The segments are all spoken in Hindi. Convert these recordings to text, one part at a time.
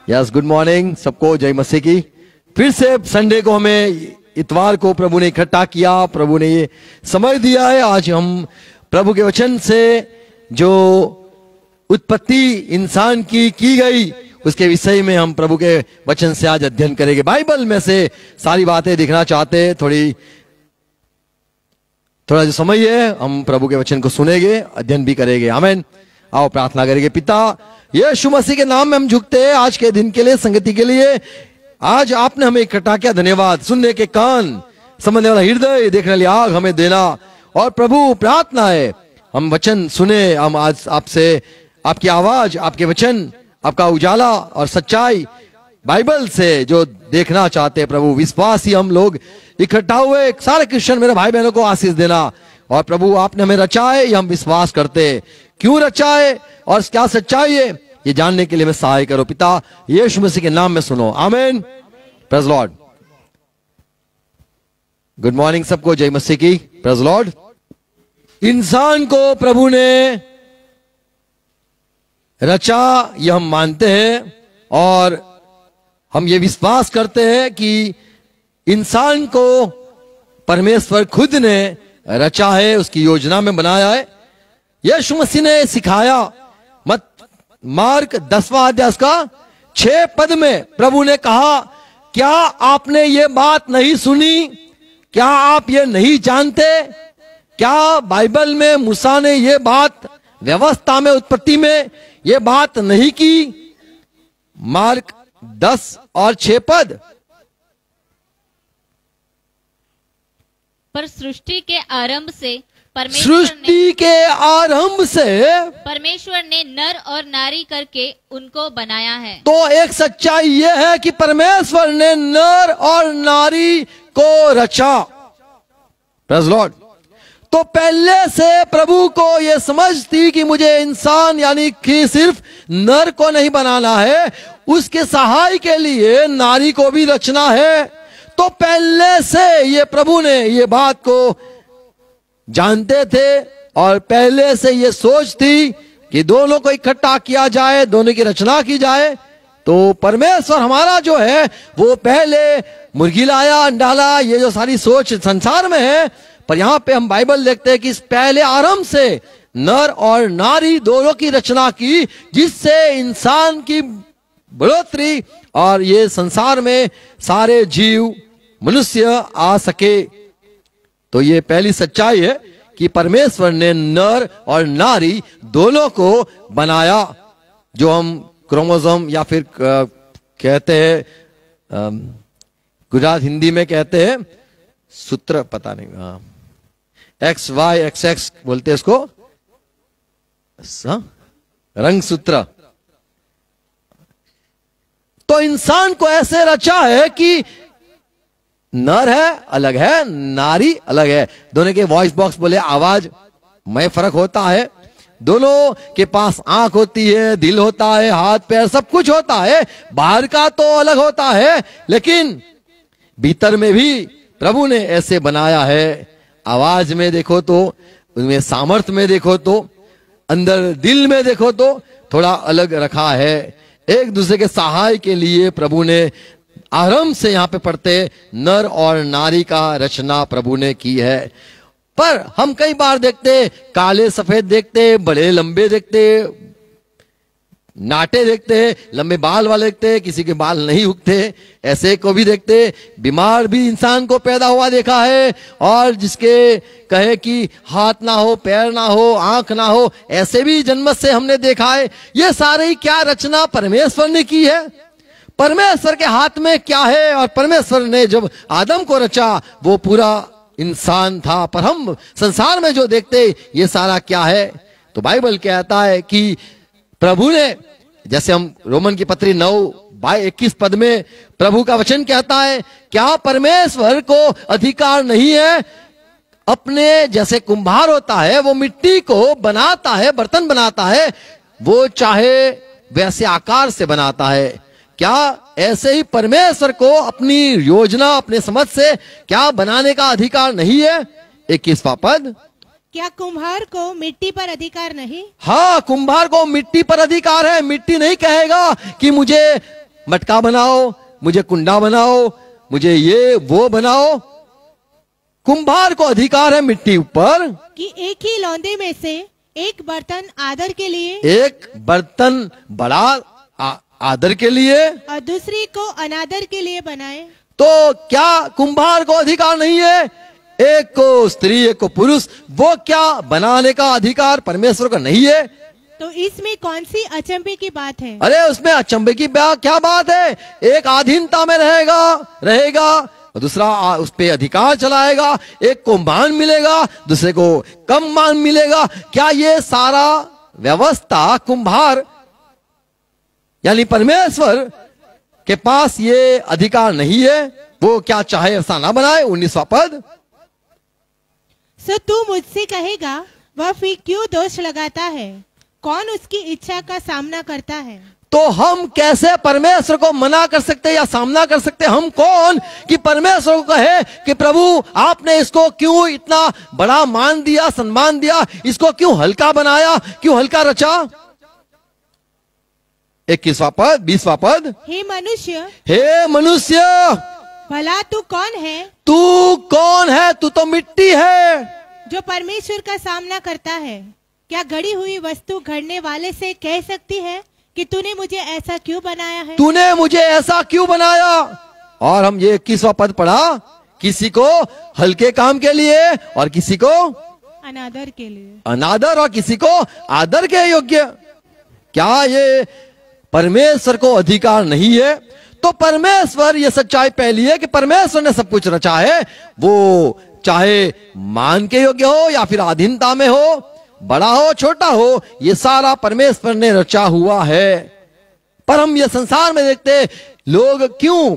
यस, गुड मॉर्निंग सबको, जय मसीह की। फिर से संडे को हमें इतवार को प्रभु ने इकट्ठा किया, प्रभु ने ये समय दिया है। आज हम प्रभु के वचन से जो उत्पत्ति इंसान की गई उसके विषय में हम प्रभु के वचन से आज अध्ययन करेंगे। बाइबल में से सारी बातें दिखना चाहते हैं, थोड़ा जो समय है हम प्रभु के वचन को सुनेंगे, अध्ययन भी करेंगे। आमीन। आओ प्रार्थना करेंगे। पिता यीशु मसीह के नाम में हम झुकते हैं आज के दिन के लिए, संगति के लिए। आज आपने हमें इकट्ठा किया, धन्यवाद। सुनने के कान, समझने वाला हृदय, देखने वाली आग हमें देना। और प्रभु प्रार्थना है हम वचन सुने, हम आज आपसे आपकी आवाज, आपके वचन, आपका उजाला और सच्चाई बाइबल से जो देखना चाहते हैं प्रभु। विश्वासी हम लोग इकट्ठा हुए सारे क्रिश्चियन मेरे भाई बहनों को आशीष देना। और प्रभु आपने हमें रचा है, ये हम विश्वास करते हैं। क्यों रचा है और क्या सच्चाई है ये जानने के लिए मैं सहाय करो पिता, यीशु मसीह के नाम में सुनो। आमीन। Praise Lord. गुड मॉर्निंग सबको, जय मसीह की। Praise Lord. इंसान को प्रभु ने रचा यह हम मानते हैं और हम ये विश्वास करते हैं कि इंसान को परमेश्वर खुद ने रचा है, उसकी योजना में बनाया है। यीशु मसीह ने सिखाया। मत मार्क 10वां अध्याय का 6 पद में प्रभु ने कहा, क्या आपने ये बात नहीं सुनी? क्या आप ये नहीं जानते? क्या बाइबल में मूसा ने ये बात, व्यवस्था में, उत्पत्ति में ये बात नहीं की? मार्क 10 और 6 पद। पर सृष्टि के आरंभ से परमेश्वर ने नर और नारी करके उनको बनाया है। तो एक सच्चाई यह है कि परमेश्वर ने नर और नारी को रचा। Praise Lord. तो पहले से प्रभु को यह समझ थी कि मुझे इंसान यानी कि सिर्फ नर को नहीं बनाना है, उसके सहाय के लिए नारी को भी रचना है। तो पहले से ये प्रभु ने ये बात को जानते थे और पहले से ये सोच थी कि दोनों को इकट्ठा किया जाए, दोनों की रचना की जाए। तो परमेश्वर हमारा जो है वो पहले मुर्गी लाया, अंडा लाया, ये जो सारी सोच संसार में है। पर यहाँ पे हम बाइबल देखते हैं कि इस पहले आरंभ से नर और नारी दोनों की रचना की, जिससे इंसान की बढ़ोतरी और ये संसार में सारे जीव मनुष्य आ सके। तो ये पहली सच्चाई है कि परमेश्वर ने नर और नारी दोनों को बनाया। जो हम क्रोमोसोम या फिर कहते हैं, गुजरात हिंदी में कहते हैं सूत्र, पता नहीं, XY XX बोलते हैं इसको, रंग सूत्र। तो इंसान को ऐसे रचा है कि नर है अलग है, नारी अलग है। दोनों के वॉइस बॉक्स बोले आवाज में फर्क होता है। दोनों के पास आंख होती है, दिल होता है, हाथ पैर सब कुछ होता है। बाहर का तो अलग होता है, लेकिन भीतर में भी प्रभु ने ऐसे बनाया है। आवाज में देखो तो, उनमें सामर्थ्य में देखो तो, अंदर दिल में देखो तो थोड़ा अलग रखा है। एक दूसरे के सहाय के लिए प्रभु ने आरंभ से यहाँ पे पढ़ते नर और नारी का रचना प्रभु ने की है। पर हम कई बार देखते काले सफेद देखते, बड़े लंबे देखते, नाटे देखते, लंबे बाल वाले देखते, किसी के बाल नहीं उगते ऐसे को भी देखते। बीमार भी इंसान को पैदा हुआ देखा है, और जिसके कहे कि हाथ ना हो, पैर ना हो, आंख ना हो, ऐसे भी जन्म से हमने देखा है। ये सारी क्या रचना परमेश्वर ने की है? परमेश्वर के हाथ में क्या है? और परमेश्वर ने जब आदम को रचा वो पूरा इंसान था, पर हम संसार में जो देखते ये सारा क्या है? तो बाइबल कहता है कि प्रभु ने, जैसे हम रोमन की पत्री 9:21 पद में प्रभु का वचन कहता है, क्या परमेश्वर को अधिकार नहीं है? अपने जैसे कुम्हार होता है वो मिट्टी को बनाता है, बर्तन बनाता है, वो चाहे वैसे आकार से बनाता है। क्या ऐसे ही परमेश्वर को अपनी योजना, अपने समझ से क्या बनाने का अधिकार नहीं है? 21वां पद। क्या कुम्हार को मिट्टी पर अधिकार नहीं? हाँ, कुम्हार को मिट्टी पर अधिकार है। मिट्टी नहीं कहेगा कि मुझे मटका बनाओ, मुझे कुंडा बनाओ, मुझे ये वो बनाओ। कुंभार को अधिकार है मिट्टी ऊपर कि एक ही लौंदे में से एक बर्तन आदर के लिए एक बर्तन बड़ा आदर के लिए और दूसरी को अनादर के लिए बनाए। तो क्या कुंभार को अधिकार नहीं है? एक को स्त्री एक को पुरुष, वो क्या बनाने का अधिकार परमेश्वर का नहीं है? तो इसमें कौन सी अचंभे की बात है? अरे उसमें अचंभे की क्या बात है? एक अधीनता में रहेगा और दूसरा उस पे अधिकार चलाएगा। एक को मान मिलेगा, दूसरे को कम मान मिलेगा। क्या ये सारा व्यवस्था कुंभार यानी परमेश्वर के पास ये अधिकार नहीं है? वो क्या चाहे ऐसा ना बनाए। 19वां पद, सो तू मुझसे कहेगा वह फिर क्यों दोष लगाता है? कौन उसकी इच्छा का सामना करता है? तो हम कैसे परमेश्वर को मना कर सकते या सामना कर सकते? हम कौन कि परमेश्वर को कहे कि प्रभु आपने इसको क्यों इतना बड़ा मान दिया, सम्मान दिया, इसको क्यों हल्का बनाया, क्यों हल्का रचा? 21वां पद, 20वां पद, हे मनुष्य भला तू कौन है? तू कौन है? तू तो मिट्टी है जो परमेश्वर का सामना करता है। क्या गढ़ी हुई वस्तु गढ़ने वाले से कह सकती है कि तूने मुझे ऐसा क्यों बनाया है? तूने मुझे ऐसा क्यों बनाया? और हम ये 21वां पद पढ़ा, किसी को हल्के काम के लिए और किसी को अनादर के लिए, अनादर और किसी को आदर के योग्य। क्या ये परमेश्वर को अधिकार नहीं है? तो परमेश्वर, ये सच्चाई पहली है कि परमेश्वर ने सब कुछ रचा है। वो चाहे मान के योग्य हो या फिर अधीनता में हो, बड़ा हो छोटा हो, ये सारा परमेश्वर ने रचा हुआ है। पर हम ये संसार में देखते लोग क्यों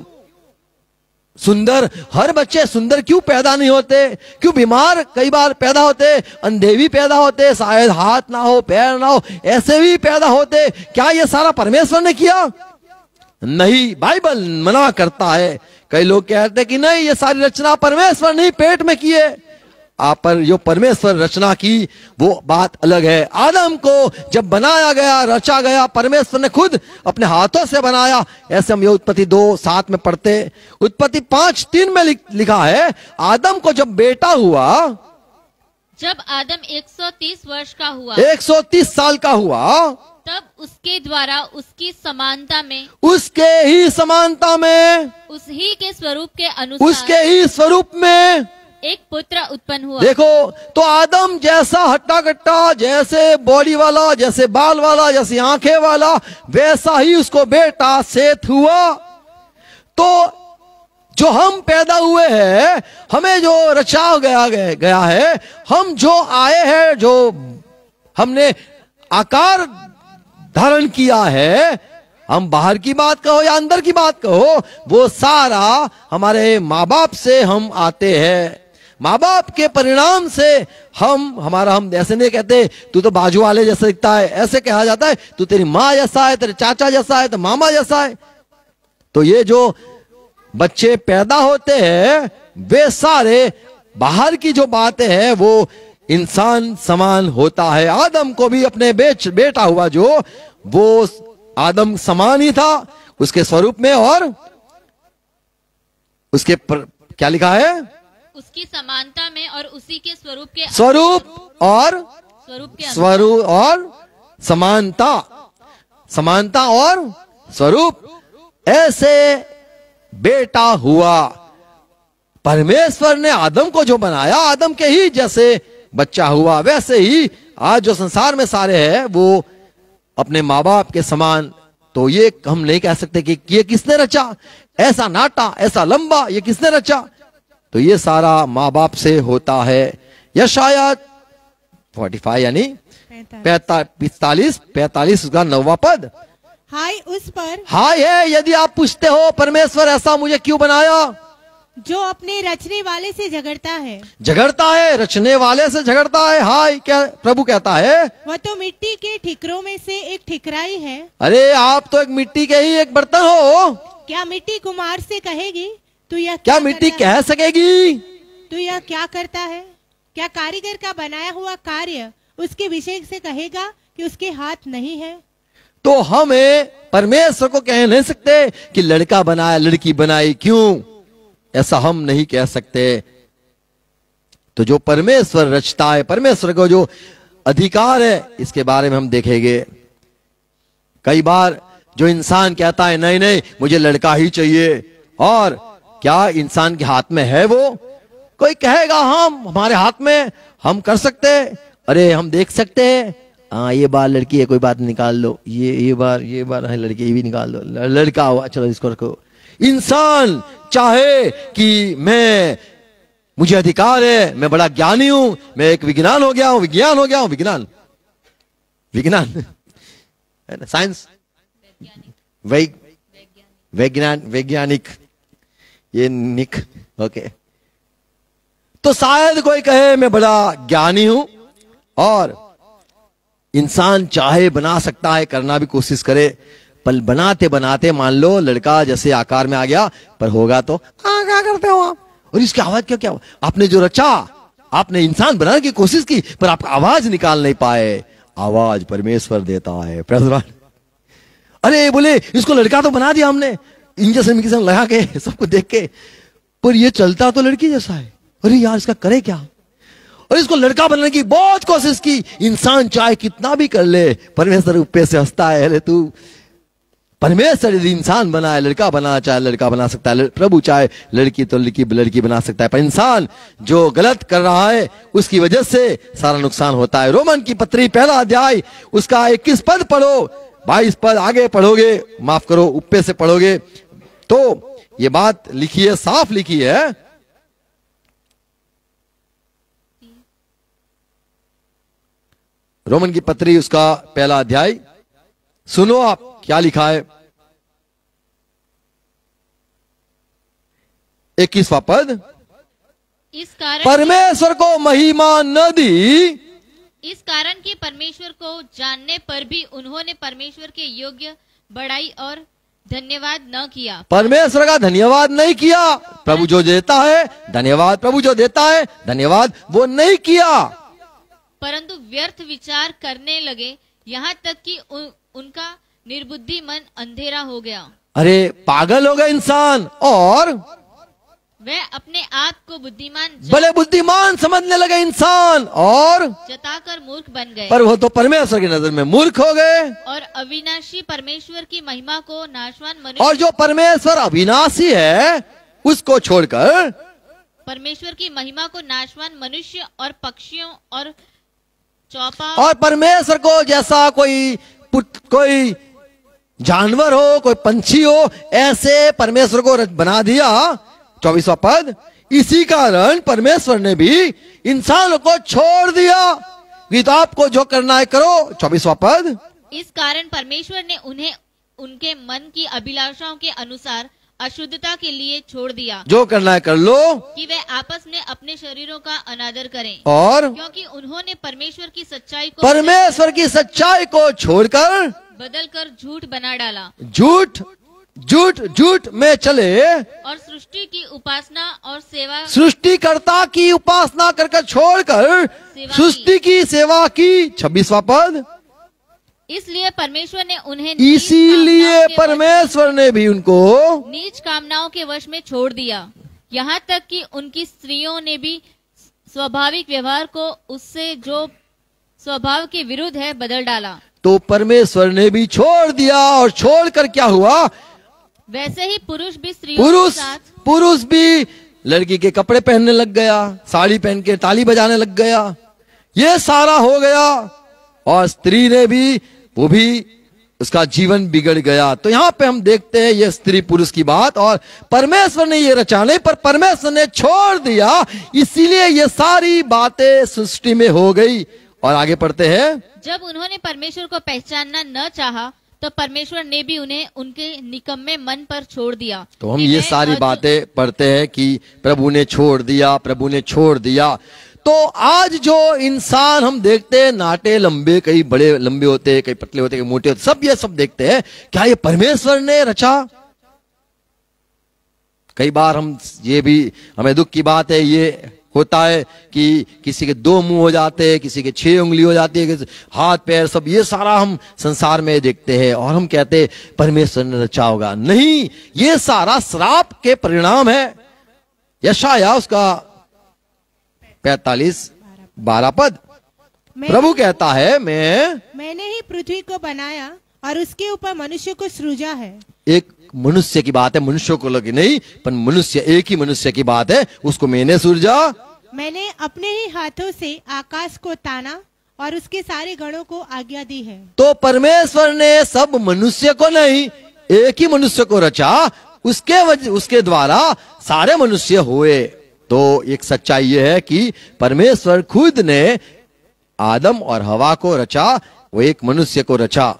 सुंदर, हर बच्चे सुंदर क्यों पैदा नहीं होते? क्यों बीमार कई बार पैदा होते, अंधे भी पैदा होते, शायद हाथ ना हो पैर ना हो ऐसे भी पैदा होते। क्या ये सारा परमेश्वर ने किया? नहीं, बाइबल मना करता है। कई लोग कहते हैं कि नहीं, ये सारी रचना परमेश्वर नहीं पेट में की है। पर जो परमेश्वर रचना की वो बात अलग है। आदम को जब बनाया गया, रचा गया, परमेश्वर ने खुद अपने हाथों से बनाया। ऐसे हम ये उत्पत्ति 2:7 में पढ़ते। उत्पत्ति 5:3 में लिखा है, आदम को जब बेटा हुआ, जब आदम 130 वर्ष का हुआ, 130 साल का हुआ, तब उसके द्वारा उसकी समानता में, उसके ही समानता में, उसी के स्वरूप के अनुसार, उसके ही स्वरूप में एक पुत्र उत्पन्न हुआ। देखो, तो आदम जैसा हट्टा कट्टा, जैसे बॉडी वाला, जैसे बाल वाला, जैसी आंखें वाला, वैसा ही उसको बेटा सेत हुआ। तो जो हम पैदा हुए हैं, हमें जो रचा गया है, हम जो आए हैं, जो हमने आकार धारण किया है, हम बाहर की बात कहो या अंदर की बात कहो, वो सारा हमारे माँ बाप से हम आते हैं। माँ बाप के परिणाम से हम ऐसे नहीं कहते तू तो बाजू वाले जैसा दिखता है, ऐसे कहा जाता है तू तेरी माँ जैसा है, तेरे चाचा जैसा है, तो मामा जैसा है। तो ये जो बच्चे पैदा होते हैं वे सारे बाहर की जो बातें हैं वो इंसान समान होता है। आदम को भी अपने बेटा हुआ जो, वो आदम समान ही था उसके स्वरूप में, और उसके क्या लिखा है, उसकी समानता में और उसी के स्वरूप के, स्वरूप और समानता और स्वरूप, ऐसे बेटा हुआ। परमेश्वर ने आदम को जो बनाया, आदम के ही जैसे बच्चा हुआ। वैसे ही आज जो संसार में सारे हैं वो अपने माँ बाप के समान। तो ये हम नहीं कह सकते कि ये किसने रचा, ऐसा नाटा, ऐसा लंबा, ये किसने रचा? तो ये सारा माँ बाप से होता है। यशाया 45 यानी 45 उसका 9वां पद, हाय उस पर, हाय है यदि आप पूछते हो परमेश्वर ऐसा मुझे क्यों बनाया, जो अपने रचने वाले से झगड़ता है, रचने वाले से झगड़ता है। हाय, क्या प्रभु कहता है, वह तो मिट्टी के ठिकरों में से एक ठिकराई है। अरे आप तो एक मिट्टी के ही एक बर्तन हो। क्या मिट्टी कुम्हार से कहेगी तू यह क्या मिट्टी कह सकेगी तू यह क्या करता है? क्या कारीगर का बनाया हुआ कार्य उसके विषय से कहेगा कि उसके हाथ नहीं है? तो हमें परमेश्वर को कह नहीं सकते कि लड़का बनाया लड़की बनाई क्यों, ऐसा हम नहीं कह सकते। तो जो परमेश्वर रचता है, परमेश्वर को जो अधिकार है, इसके बारे में हम देखेंगे। कई बार जो इंसान कहता है नहीं नहीं मुझे लड़का ही चाहिए, और क्या इंसान के हाथ में है वो? कोई कहेगा हमारे हाथ में, हम कर सकते, अरे हम देख सकते हैं, हाँ ये बार लड़की है कोई बात निकाल लो, ये बार है लड़की, ये भी निकाल लो, लड़का हुआ चलो इसको रखो। इंसान चाहे कि मुझे अधिकार है, मैं बड़ा ज्ञानी हूं, मैं एक विज्ञान हो गया हूं, विज्ञान है ना, साइंस, वैज्ञानिक, ये निक, ओके। तो शायद कोई कहे मैं बड़ा ज्ञानी हूं, और इंसान चाहे बना सकता है, करना भी कोशिश करे, पर बनाते बनाते मान लो लड़का जैसे आकार में आ गया, पर होगा तो क्या करते हो आप? और इसकी आवाज क्या आपने जो रचा, आपने इंसान बनाने की कोशिश की, पर आप आवाज निकाल नहीं पाए। आवाज परमेश्वर देता है। Praise the Lord. अरे बोले इसको लड़का तो बना दिया हमने, इंजेक्शन लगा के, सबको देख के, पर ये चलता तो लड़की जैसा है, अरे यार इसका करे क्या? और इसको लड़का बनाने की बहुत कोशिश की। इंसान चाहे कितना भी कर ले, परमेश्वर ऊपर से हंसता है, अरे तू परमेश्वर यदि इंसान बनाए, लड़का बनाना चाहे लड़का बना सकता है, प्रभु चाहे लड़की तो लड़की बना सकता है। पर इंसान जो गलत कर रहा है उसकी वजह से सारा नुकसान होता है। रोमन की पत्री 1 अध्याय उसका 21 पद पढ़ो, 22 पद आगे पढ़ोगे, माफ करो ऊपर से पढ़ोगे तो ये बात लिखी है, साफ लिखी है। रोमन की पत्री उसका 1 अध्याय, सुनो आप क्या लिखा है, 21वां पद। इस कारण परमेश्वर को महिमा न दी, इस कारण कि परमेश्वर को जानने पर भी उन्होंने परमेश्वर के योग्य बड़ाई और धन्यवाद न किया। परमेश्वर का धन्यवाद नहीं किया। प्रभु जो देता है धन्यवाद, प्रभु जो देता है धन्यवाद, वो नहीं किया, परंतु व्यर्थ विचार करने लगे, यहाँ तक कि उनका निर्बुद्धि मन अंधेरा हो गया। अरे पागल हो गए इंसान, और वे अपने आप को भले बुद्धिमान समझने लगे इंसान, और जताकर मूर्ख बन गए। पर वो तो परमेश्वर की नजर में मूर्ख हो गए। और अविनाशी परमेश्वर की महिमा को नाशवान मनुष्य, और जो परमेश्वर अविनाशी है उसको छोड़कर परमेश्वर की महिमा को नाशवान मनुष्य और पक्षियों और चौपा और परमेश्वर को जैसा कोई जानवर हो, कोई पंछी हो, ऐसे परमेश्वर को बना दिया। 24वां पद, इसी कारण परमेश्वर ने भी इंसानों को छोड़ दिया कि तो आपको जो करना है करो। 24वां पद, इस कारण परमेश्वर ने उन्हें उनके मन की अभिलाषाओं के अनुसार अशुद्धता के लिए छोड़ दिया, जो करना है कर लो, कि वे आपस में अपने शरीरों का अनादर करें, और क्योंकि उन्होंने परमेश्वर की सच्चाई को छोड़कर बदलकर झूठ बना डाला, झूठ में चले, और सृष्टि की उपासना और सेवा, सृष्टिकर्ता की उपासना करके छोड़कर सृष्टि की सेवा की। 26वां पद, इसलिए परमेश्वर ने उन्हें भी उनको नीच कामनाओं के वश में छोड़ दिया, यहाँ तक कि उनकी स्त्रियों ने भी स्वाभाविक व्यवहार को उससे जो स्वभाव के विरुद्ध है बदल डाला। तो परमेश्वर ने भी छोड़ दिया, और छोड़कर क्या हुआ? वैसे ही पुरुष भी स्त्रियों के साथ, पुरुष भी लड़की के कपड़े पहनने लग गया, साड़ी पहन के ताली बजाने लग गया, ये सारा हो गया, और स्त्री ने भी, वो भी उसका जीवन बिगड़ गया। तो यहाँ पे हम देखते हैं ये स्त्री पुरुष की बात, और परमेश्वर ने ये रचा नहीं, पर परमेश्वर ने छोड़ दिया, इसीलिए ये सारी बातें सृष्टि में हो गई। और आगे पढ़ते हैं, जब उन्होंने परमेश्वर को पहचानना न चाहा तो परमेश्वर ने भी उन्हें उनके निकम्मे मन पर छोड़ दिया। तो हम ये सारी बातें पढ़ते हैं कि प्रभु ने छोड़ दिया, प्रभु ने छोड़ दिया। तो आज जो इंसान हम देखते हैं, नाटे लंबे, कई बड़े लंबे होते हैं, कई पतले होते हैं, कई मोटे होते, सब ये सब देखते हैं, क्या ये परमेश्वर ने रचा? कई बार हम ये भी, हमें दुख की बात है, ये होता है कि किसी के 2 मुंह हो जाते हैं, किसी के 6 उंगली हो जाती है, किसी हाथ पैर, सब ये सारा हम संसार में देखते हैं और हम कहते हैं परमेश्वर ने रचा होगा। नहीं, ये सारा श्राप के परिणाम है। यशाया उसका 45:12 पद, प्रभु कहता है मैंने ही पृथ्वी को बनाया और उसके ऊपर मनुष्य को सृजा है। एक मनुष्य की बात है, मनुष्यों को लगी नहीं, पर मनुष्य, एक ही मनुष्य की बात है, उसको मैंने सृजा। मैंने अपने ही हाथों से आकाश को ताना और उसके सारे गणों को आज्ञा दी है। तो परमेश्वर ने सब मनुष्य को नहीं, एक ही मनुष्य को रचा, उसके द्वारा सारे मनुष्य हुए। तो एक सच्चाई यह है कि परमेश्वर खुद ने आदम और हवा को रचा, वो एक मनुष्य को रचा।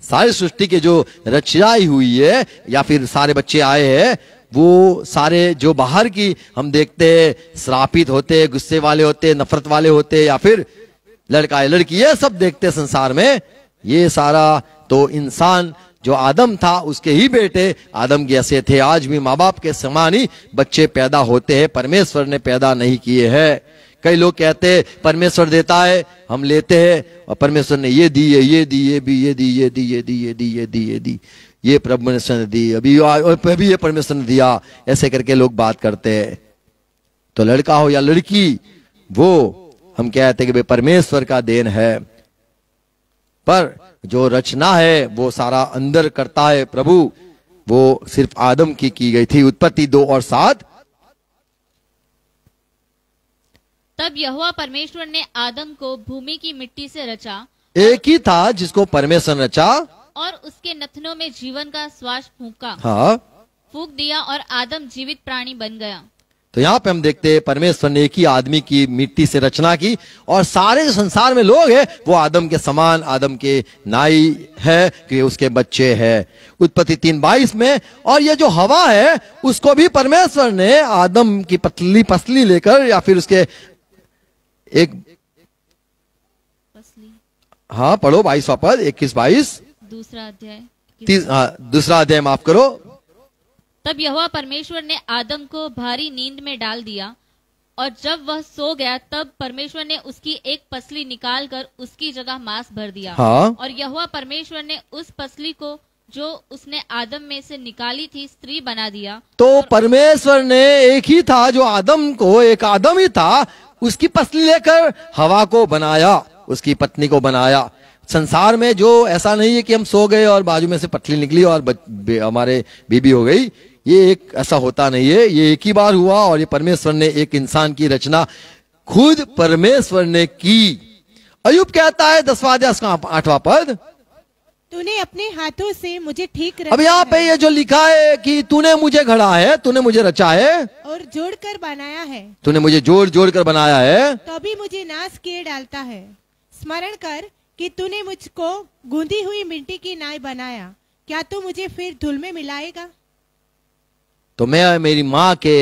सारी सृष्टि के जो रचनाई हुई है या फिर सारे बच्चे आए हैं, वो सारे जो बाहर की हम देखते हैं श्रापित होते, गुस्से वाले होते, नफरत वाले होते, या फिर लड़का है लड़की, ये सब देखते संसार में। ये सारा तो इंसान जो आदम था उसके ही बेटे आदम के ऐसे थे। आज भी माँ बाप के समान ही बच्चे पैदा होते हैं, परमेश्वर ने पैदा नहीं किए हैं। कई लोग कहते हैं परमेश्वर देता है, हम लेते हैं, और परमेश्वर ने ये दी है, ये दी, ये भी, ये दी, ये दी, ये दी, ये दी, ये दी, ये दी, ये परमेश्वर ने दी, अभी ये परमेश्वर ने दिया, ऐसे करके लोग बात करते हैं। तो लड़का हो या लड़की, वो हम कहते हैं कि भाई परमेश्वर का देन है, पर जो रचना है वो सारा अंदर करता है प्रभु। वो सिर्फ आदम की गई थी। उत्पत्ति 2:7। तब यहोवा परमेश्वर ने आदम को भूमि की मिट्टी से रचा, एक ही था जिसको परमेश्वर रचा, और उसके नथनों में जीवन का श्वास फूंक दिया और आदम जीवित प्राणी बन गया। तो यहाँ पे हम देखते हैं परमेश्वर ने एक ही आदमी की मिट्टी से रचना की, और सारे जो संसार में लोग हैं वो आदम के समान, आदम के नाई है कि उसके बच्चे हैं। उत्पत्ति 3:22 में, और ये जो हवा है उसको भी परमेश्वर ने आदम की पतली पसली लेकर, या फिर उसके एक हाँ पढ़ो 22वां पद, 21-22, दूसरा अध्याय माफ करो। तब यहोवा परमेश्वर ने आदम को भारी नींद में डाल दिया, और जब वह सो गया तब परमेश्वर ने उसकी एक पसली निकालकर उसकी जगह मांस भर दिया। और यहोवा परमेश्वर ने उस पसली को जो उसने आदम में से निकाली थी स्त्री बना दिया। तो परमेश्वर ने एक ही था जो आदम को, एक आदम ही था, उसकी पसली लेकर हवा को बनाया, उसकी पत्नी को बनाया। संसार में जो ऐसा नहीं है कि हम सो गए और बाजू में से पतली निकली और हमारे बीबी हो गई, ये एक ऐसा होता नहीं है। ये एक ही बार हुआ, और ये परमेश्वर ने एक इंसान की रचना खुद परमेश्वर ने की। अय्यूब कहता है 10वां अध्याय 8वां पद, तूने अपने हाथों से मुझे ठीक रचा। अब यहाँ पे ये जो लिखा है कि तूने मुझे घड़ा है, तूने मुझे रचा है और जोड़कर बनाया है, तूने मुझे जोड़ कर बनाया है, तो भी मुझे नाश किए डालता है। स्मरण कर कि तूने मुझको गूंदी हुई मिट्टी की नाई बनाया, क्या तू मुझे फिर धूल में मिलाएगा? तो मैं मेरी माँ के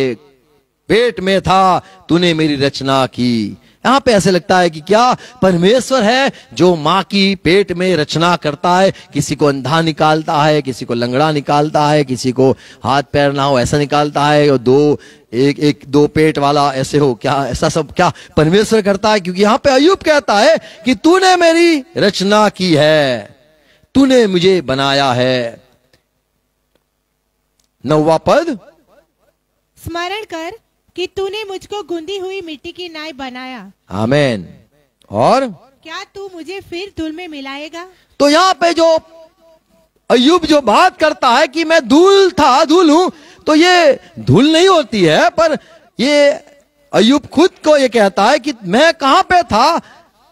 पेट में था, तूने मेरी रचना की। यहाँ पे ऐसे लगता है कि क्या परमेश्वर है जो माँ की पेट में रचना करता है, किसी को अंधा निकालता है, किसी को लंगड़ा निकालता है, किसी को हाथ पैर ना हो ऐसा निकालता है, और दो पेट वाला ऐसे हो, क्या ऐसा सब क्या परमेश्वर करता है? क्योंकि यहाँ पे अय्यूब कहता है कि तूने मेरी रचना की है, तूने मुझे बनाया है। 9वां पद, स्मरण कर कि तूने मुझको गूंदी हुई मिट्टी की नाई बनाया। आमीन। और क्या तू मुझे फिर धूल में मिलाएगा? तो यहाँ पे जो अय्यूब जो बात करता है कि मैं धूल हूं, तो ये धूल नहीं होती है, पर ये अय्यूब खुद को ये कहता है कि मैं कहां पे था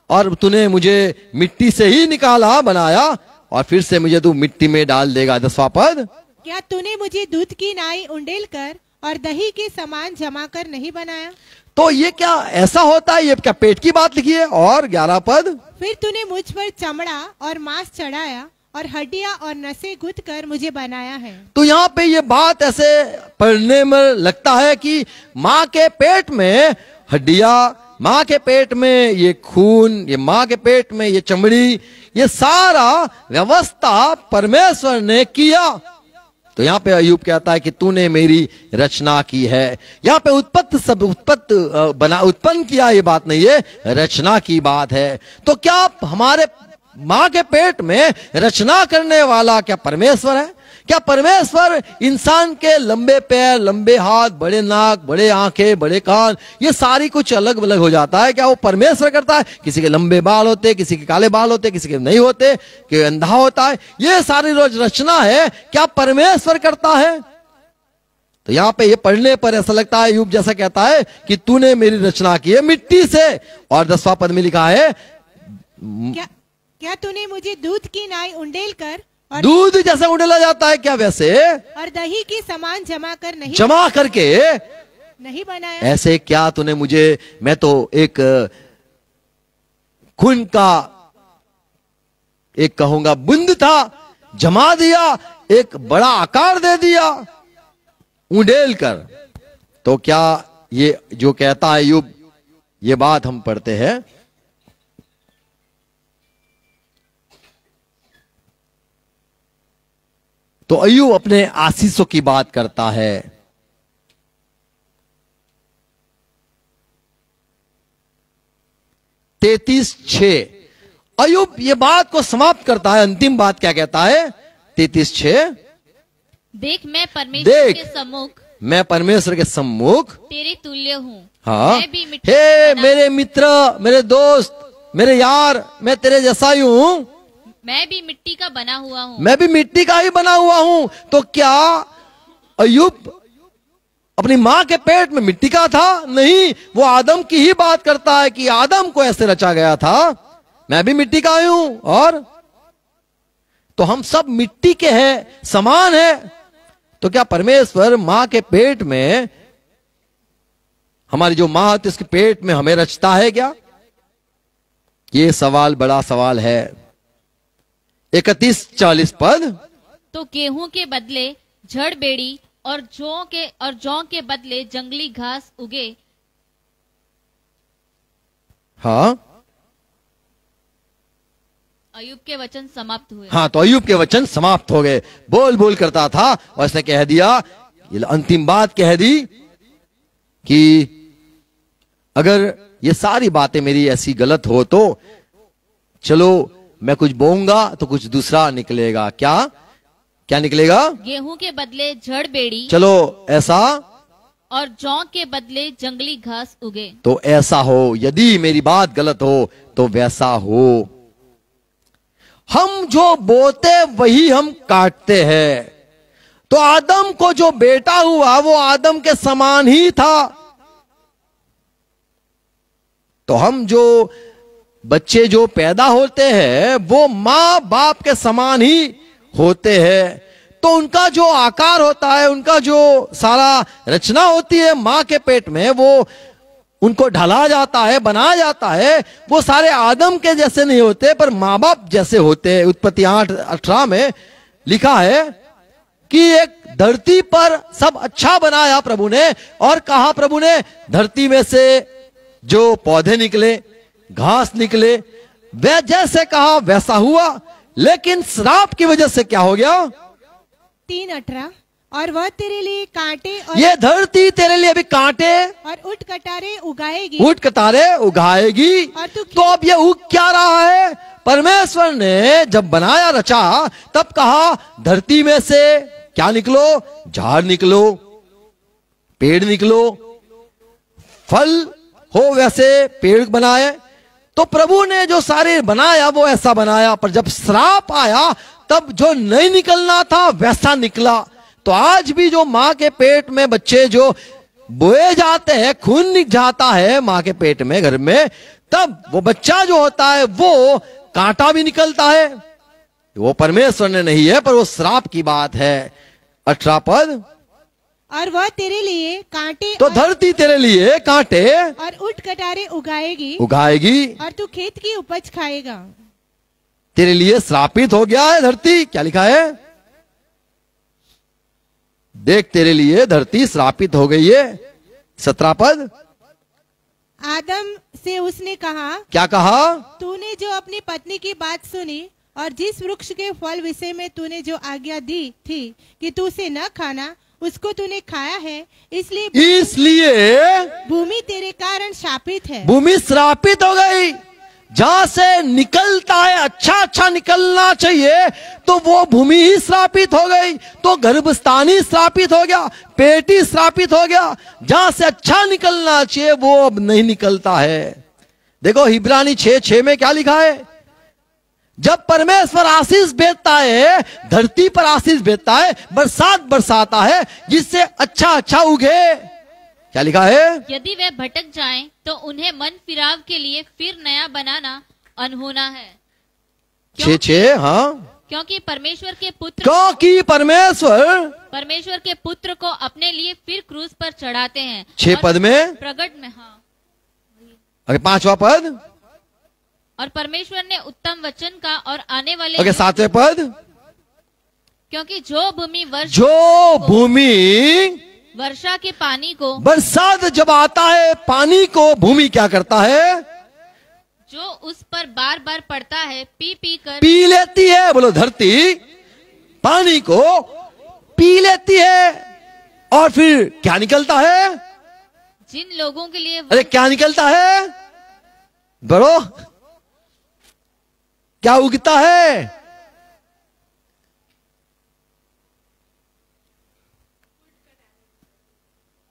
और तूने मुझे मिट्टी से ही निकाला, बनाया, और फिर से मुझे तू मिट्टी में डाल देगा। 10वां पद, क्या तूने मुझे दूध की नाई उंडेल कर और दही के समान जमा कर नहीं बनाया? तो ये क्या ऐसा होता है? ये क्या पेट की बात लिखी है? और 11 पद, फिर तूने मुझ पर चमड़ा और मांस चढ़ाया और हड्डियां और नसें गूंथ कर मुझे बनाया है। तो यहाँ पे ये बात ऐसे पढ़ने में लगता है कि माँ के पेट में हड्डियां, माँ के पेट में ये खून, ये माँ के पेट में ये चमड़ी, ये सारा व्यवस्था परमेश्वर ने किया। तो यहां पे अय्यूब कहता है कि तूने मेरी रचना की है। यहां पे उत्पन्न किया ये बात नहीं है, रचना की बात है। तो क्या हमारे मां के पेट में रचना करने वाला क्या परमेश्वर है? क्या परमेश्वर इंसान के लंबे पैर, लंबे हाथ, बड़े नाक, बड़े आंखें, बड़े कान, ये सारी कुछ अलग अलग हो जाता है? क्या वो परमेश्वर करता है? किसी के लंबे बाल होते, किसी के काले बाल होते, किसी के नहीं होते, कि अंधा होता है, ये सारी रोज रचना है, क्या परमेश्वर करता है? तो यहां पे ये पढ़ने पर ऐसा लगता है अय्यूब जैसा कहता है कि तूने मेरी रचना की है मिट्टी से। और 10वां पद में लिखा है, क्या तूने मुझे दूध की नाई उंडेल कर, और दूध जैसे उंडेला जाता है क्या वैसे, और दही के समान जमा करके नहीं बनाया? ऐसे क्या तूने मुझे, मैं तो एक खून का एक कहूंगा बुंद था, जमा दिया, एक बड़ा आकार दे दिया उंडेल कर। तो क्या ये जो कहता है अय्यूब, ये बात हम पढ़ते हैं तो अय्यूब अपने आशीषों की बात करता है। 33:6 अय्यूब ये बात को समाप्त करता है। अंतिम बात क्या कहता है? 33:6 देख मैं परमेश्वर के सम्मुख, मैं परमेश्वर के सम्मुख तेरे तुल्य हूँ। हाँ, मैं भी मिट्टी हे मेरे मित्र, मेरे दोस्त, मेरे यार, मैं तेरे जैसा ही हूं, मैं भी मिट्टी का बना हुआ हूँ, मैं भी मिट्टी का ही बना हुआ हूं। तो क्या अय्यूब अपनी मां के पेट में मिट्टी का था? नहीं, वो आदम की ही बात करता है कि आदम को ऐसे रचा गया था, मैं भी मिट्टी का ही हूं। और तो हम सब मिट्टी के हैं, समान है। तो क्या परमेश्वर मां के पेट में, हमारी जो मां होती है उसके पेट में हमें रचता है क्या? ये सवाल बड़ा सवाल है। 31-40 पद, तो गेहूं के बदले झड़ बेड़ी और जौ के बदले जंगली घास उगे। हाँ, अय्यूब के वचन समाप्त हुए। हाँ, तो अय्यूब के वचन समाप्त हो गए। बोल बोल करता था और इसने कह दिया, ये अंतिम बात कह दी कि अगर ये सारी बातें मेरी ऐसी गलत हो तो चलो मैं कुछ बोऊंगा तो कुछ दूसरा निकलेगा। क्या क्या निकलेगा? गेहूं के बदले झड़ बेड़ी, चलो ऐसा, और जौ के बदले जंगली घास उगे। तो ऐसा हो, यदि मेरी बात गलत हो तो वैसा हो। हम जो बोते वही हम काटते हैं। तो आदम को जो बेटा हुआ वो आदम के समान ही था। तो हम जो बच्चे जो पैदा होते हैं वो मां बाप के समान ही होते हैं। तो उनका जो आकार होता है, उनका जो सारा रचना होती है मां के पेट में, वो उनको ढला जाता है, बनाया जाता है। वो सारे आदम के जैसे नहीं होते पर मां बाप जैसे होते हैं। उत्पत्ति 8:18 में लिखा है कि एक धरती पर सब अच्छा बनाया प्रभु ने, और कहा प्रभु ने धरती में से जो पौधे निकले, घास निकले, वह जैसे कहा वैसा हुआ। लेकिन श्राप की वजह से क्या हो गया? 3:18 और वह तेरे लिए कांटे और ये धरती तेरे लिए अभी कांटे और ऊंट कटारे उगाएगी, ऊंट कटारे उगाएगी। और तो अब ये उग क्या रहा है? परमेश्वर ने जब बनाया, रचा, तब कहा धरती में से क्या निकलो? झाड़ निकलो, पेड़ निकलो, फल हो वैसे पेड़ बनाए। तो प्रभु ने जो सारे बनाया वो ऐसा बनाया, पर जब श्राप आया तब जो नहीं निकलना था वैसा निकला। तो आज भी जो मां के पेट में बच्चे जो बोए जाते हैं, खून निकल जाता है मां के पेट में, घर में, तब वो बच्चा जो होता है वो कांटा भी निकलता है। वो परमेश्वर ने नहीं है, पर वो श्राप की बात है। 18 पद, और वह तेरे लिए कांटे, तो धरती तेरे लिए कांटे और ऊंट कटारे उगाएगी, और तू खेत की उपज खाएगा। तेरे लिए श्रापित हो गया है धरती। क्या लिखा है? देख, तेरे लिए धरती श्रापित हो गई है। 17 पद, आदम से उसने कहा, क्या कहा? तूने जो अपनी पत्नी की बात सुनी और जिस वृक्ष के फल विषय में तूने जो आज्ञा दी थी कि तू उसे न खाना, उसको तूने खाया है, इसलिए भूमि तेरे कारण शापित है। भूमि श्रापित हो गई। जहां से निकलता है अच्छा अच्छा निकलना चाहिए, तो वो भूमि ही श्रापित हो गई। तो गर्भस्थान ही श्रापित हो गया, पेट ही श्रापित हो गया। जहां से अच्छा निकलना चाहिए वो अब नहीं निकलता है। देखो इब्रानी 6:6 में क्या लिखा है, जब परमेश्वर आशीष भेजता है, धरती पर आशीष भेजता है, बरसात बरसाता है जिससे अच्छा अच्छा उगे। क्या लिखा है, यदि वे भटक जाएं तो उन्हें मन फिराव के लिए फिर नया बनाना अनहोना है। 6:6 हाँ, क्योंकि परमेश्वर के पुत्र को अपने लिए फिर क्रूस पर चढ़ाते हैं। 6 पद में, प्रगट में, हाँ। अरे 5वां पद, और परमेश्वर ने उत्तम वचन का और आने वाले 7वें पद, क्योंकि जो भूमि वर्षा के पानी को, बरसात जब आता है पानी को भूमि क्या करता है, जो उस पर बार बार पड़ता है, पी लेती है। बोलो, धरती पानी को पी लेती है। और फिर क्या निकलता है, जिन लोगों के लिए, अरे क्या निकलता है, बड़ो क्या उगता है,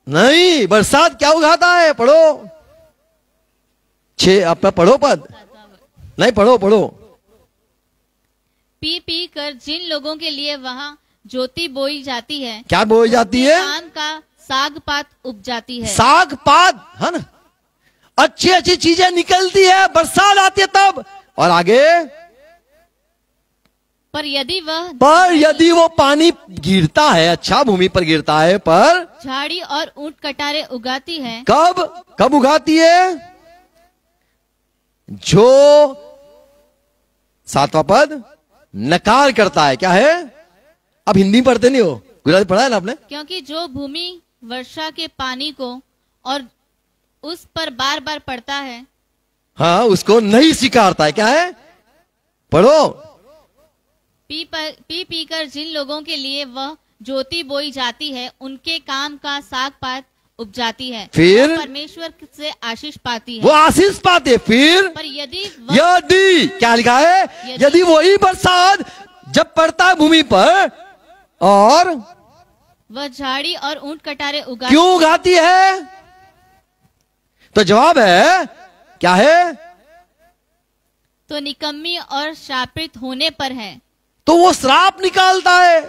नहीं, बरसात क्या उगाता है, पढ़ो 6 अपना पढ़ो पद, नहीं पढ़ो पी कर जिन लोगों के लिए वहाँ ज्योति बोई जाती है। क्या बोई जाती है, काम का साग पात उग जाती है। साग पात है ना, अच्छी अच्छी चीजें निकलती है, बरसात आती है तब। और आगे, पर यदि वो पानी गिरता है, अच्छा भूमि पर गिरता है, पर झाड़ी और ऊंट कटारे उगाती है। कब उगाती है, जो 7वां पद नकार करता है। क्या है, अब हिंदी पढ़ते नहीं हो, गुजराती पढ़ा है ना आपने। क्योंकि जो भूमि वर्षा के पानी को और उस पर बार बार पड़ता है, हाँ, उसको नहीं स्वीकारता है। क्या है, पढ़ो, पी कर जिन लोगों के लिए वह ज्योति बोई जाती है, उनके काम का साग पात उग जाती है, फिर परमेश्वर से आशीष पाती है। वो आशीष पाते। फिर पर यदि क्या लिखा है, यदि वही बरसात जब पड़ता है भूमि पर और वह झाड़ी और ऊंट कटारे क्यों उगाती है, तो जवाब है क्या है, तो निकम्मी और शापित होने पर है। तो वो श्राप निकालता है,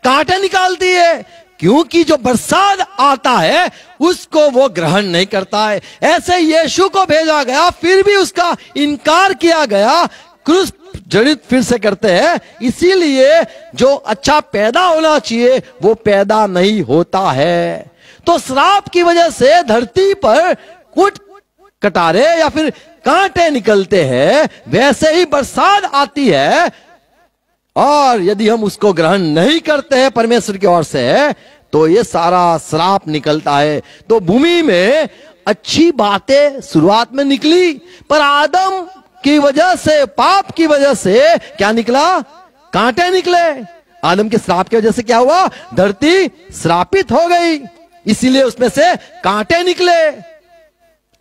कांटे निकालती है, क्योंकि जो बरसात आता है उसको वो ग्रहण नहीं करता है। ऐसे यीशु को भेजा गया, फिर भी उसका इनकार किया गया, क्रूस जड़ित फिर से करते हैं। इसीलिए जो अच्छा पैदा होना चाहिए वो पैदा नहीं होता है। तो श्राप की वजह से धरती पर कुछ कटारे या फिर कांटे निकलते हैं, वैसे ही बरसात आती है, और यदि हम उसको ग्रहण नहीं करते हैं परमेश्वर की ओर से, तो ये सारा श्राप निकलता है। तो भूमि में अच्छी बातें शुरुआत में निकली, पर आदम की वजह से, पाप की वजह से क्या निकला, कांटे निकले। आदम के श्राप की वजह से क्या हुआ, धरती श्रापित हो गई, इसीलिए उसमें से कांटे निकले।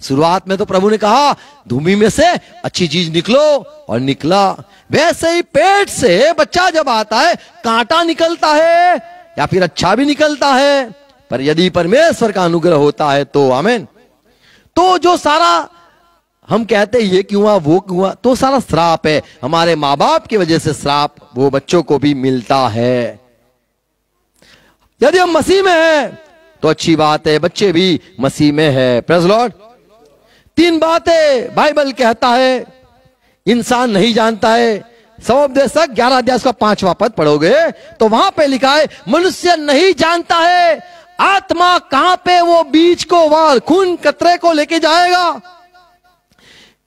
शुरुआत में तो प्रभु ने कहा भूमि में से अच्छी चीज निकलो, और निकला। वैसे ही पेट से बच्चा जब आता है कांटा निकलता है या फिर अच्छा भी निकलता है, पर यदि परमेश्वर का अनुग्रह होता है तो आमीन। तो जो सारा हम कहते हैं ये क्यों हुआ वो क्यों हुआ, तो सारा श्राप है। हमारे माँ बाप की वजह से श्राप वो बच्चों को भी मिलता है। यदि हम मसीह में हैं तो अच्छी बात है, बच्चे भी मसीह में है। Praise Lord. 3 बातें बाइबल कहता है इंसान नहीं जानता है। सवोपदेशक 11 अध्याय का 5वां पद पढ़ोगे तो वहां पे लिखा है मनुष्य नहीं जानता है आत्मा कहां पे वो बीज को, वाल, खून कतरे को लेके जाएगा।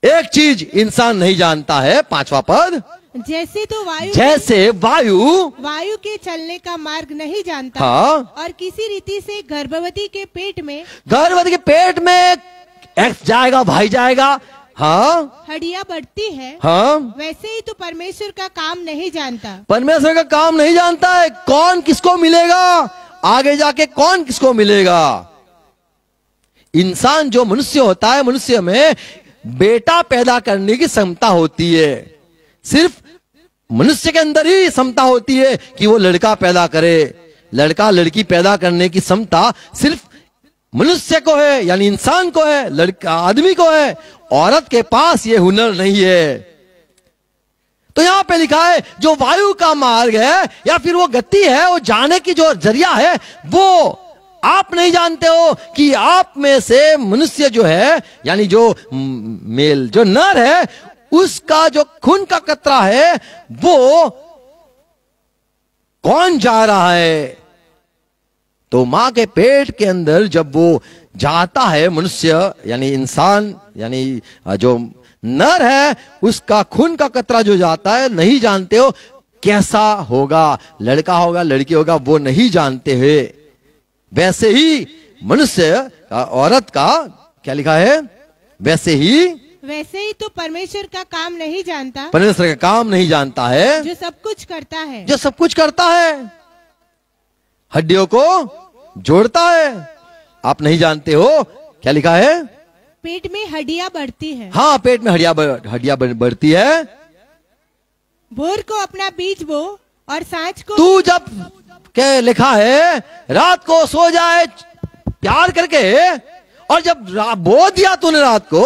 एक चीज इंसान नहीं जानता है, 5वां पद, जैसे वायु के चलने का मार्ग नहीं जानता। हाँ, और किसी रीति से गर्भवती के पेट में एक्स जाएगा, भाई जाएगा, हाँ हड्डियां बढ़ती है, हाँ, वैसे ही तू परमेश्वर का काम नहीं जानता। परमेश्वर का काम नहीं जानता है। कौन किसको मिलेगा, आगे जाके कौन किसको मिलेगा। इंसान जो मनुष्य होता है, मनुष्य में बेटा पैदा करने की क्षमता होती है। सिर्फ मनुष्य के अंदर ही क्षमता होती है कि वो लड़का पैदा करे। लड़का लड़की पैदा करने की क्षमता सिर्फ मनुष्य को है, यानी इंसान को है, लड़का आदमी को है। औरत के पास ये हुनर नहीं है। तो यहां पे लिखा है जो वायु का मार्ग है या फिर वो गति है, वो जाने की जो जरिया है, वो आप नहीं जानते हो कि आप में से मनुष्य जो है, यानी जो मेल जो नर है, उसका जो खून का कतरा है वो कौन जा रहा है। तो मां के पेट के अंदर जब वो जाता है मनुष्य, यानी इंसान, यानी जो नर है, उसका खून का कतरा जो जाता है, नहीं जानते हो कैसा होगा, लड़का होगा लड़की होगा, वो नहीं जानते हैं। वैसे ही मनुष्य औरत का क्या लिखा है, वैसे ही तो परमेश्वर का काम नहीं जानता, परमेश्वर का काम नहीं जानता है, जो सब कुछ करता है, जो सब कुछ करता है, हड्डियों को जोड़ता है। आप नहीं जानते हो क्या लिखा है, पेट में हड्डियां बढ़ती है। हाँ, पेट में हड्डियां बढ़ती है। भोर को अपना बीज बो और सांझ को, तू जब क्या लिखा है, रात को सो जाए प्यार करके, और जब बो दिया तूने रात को,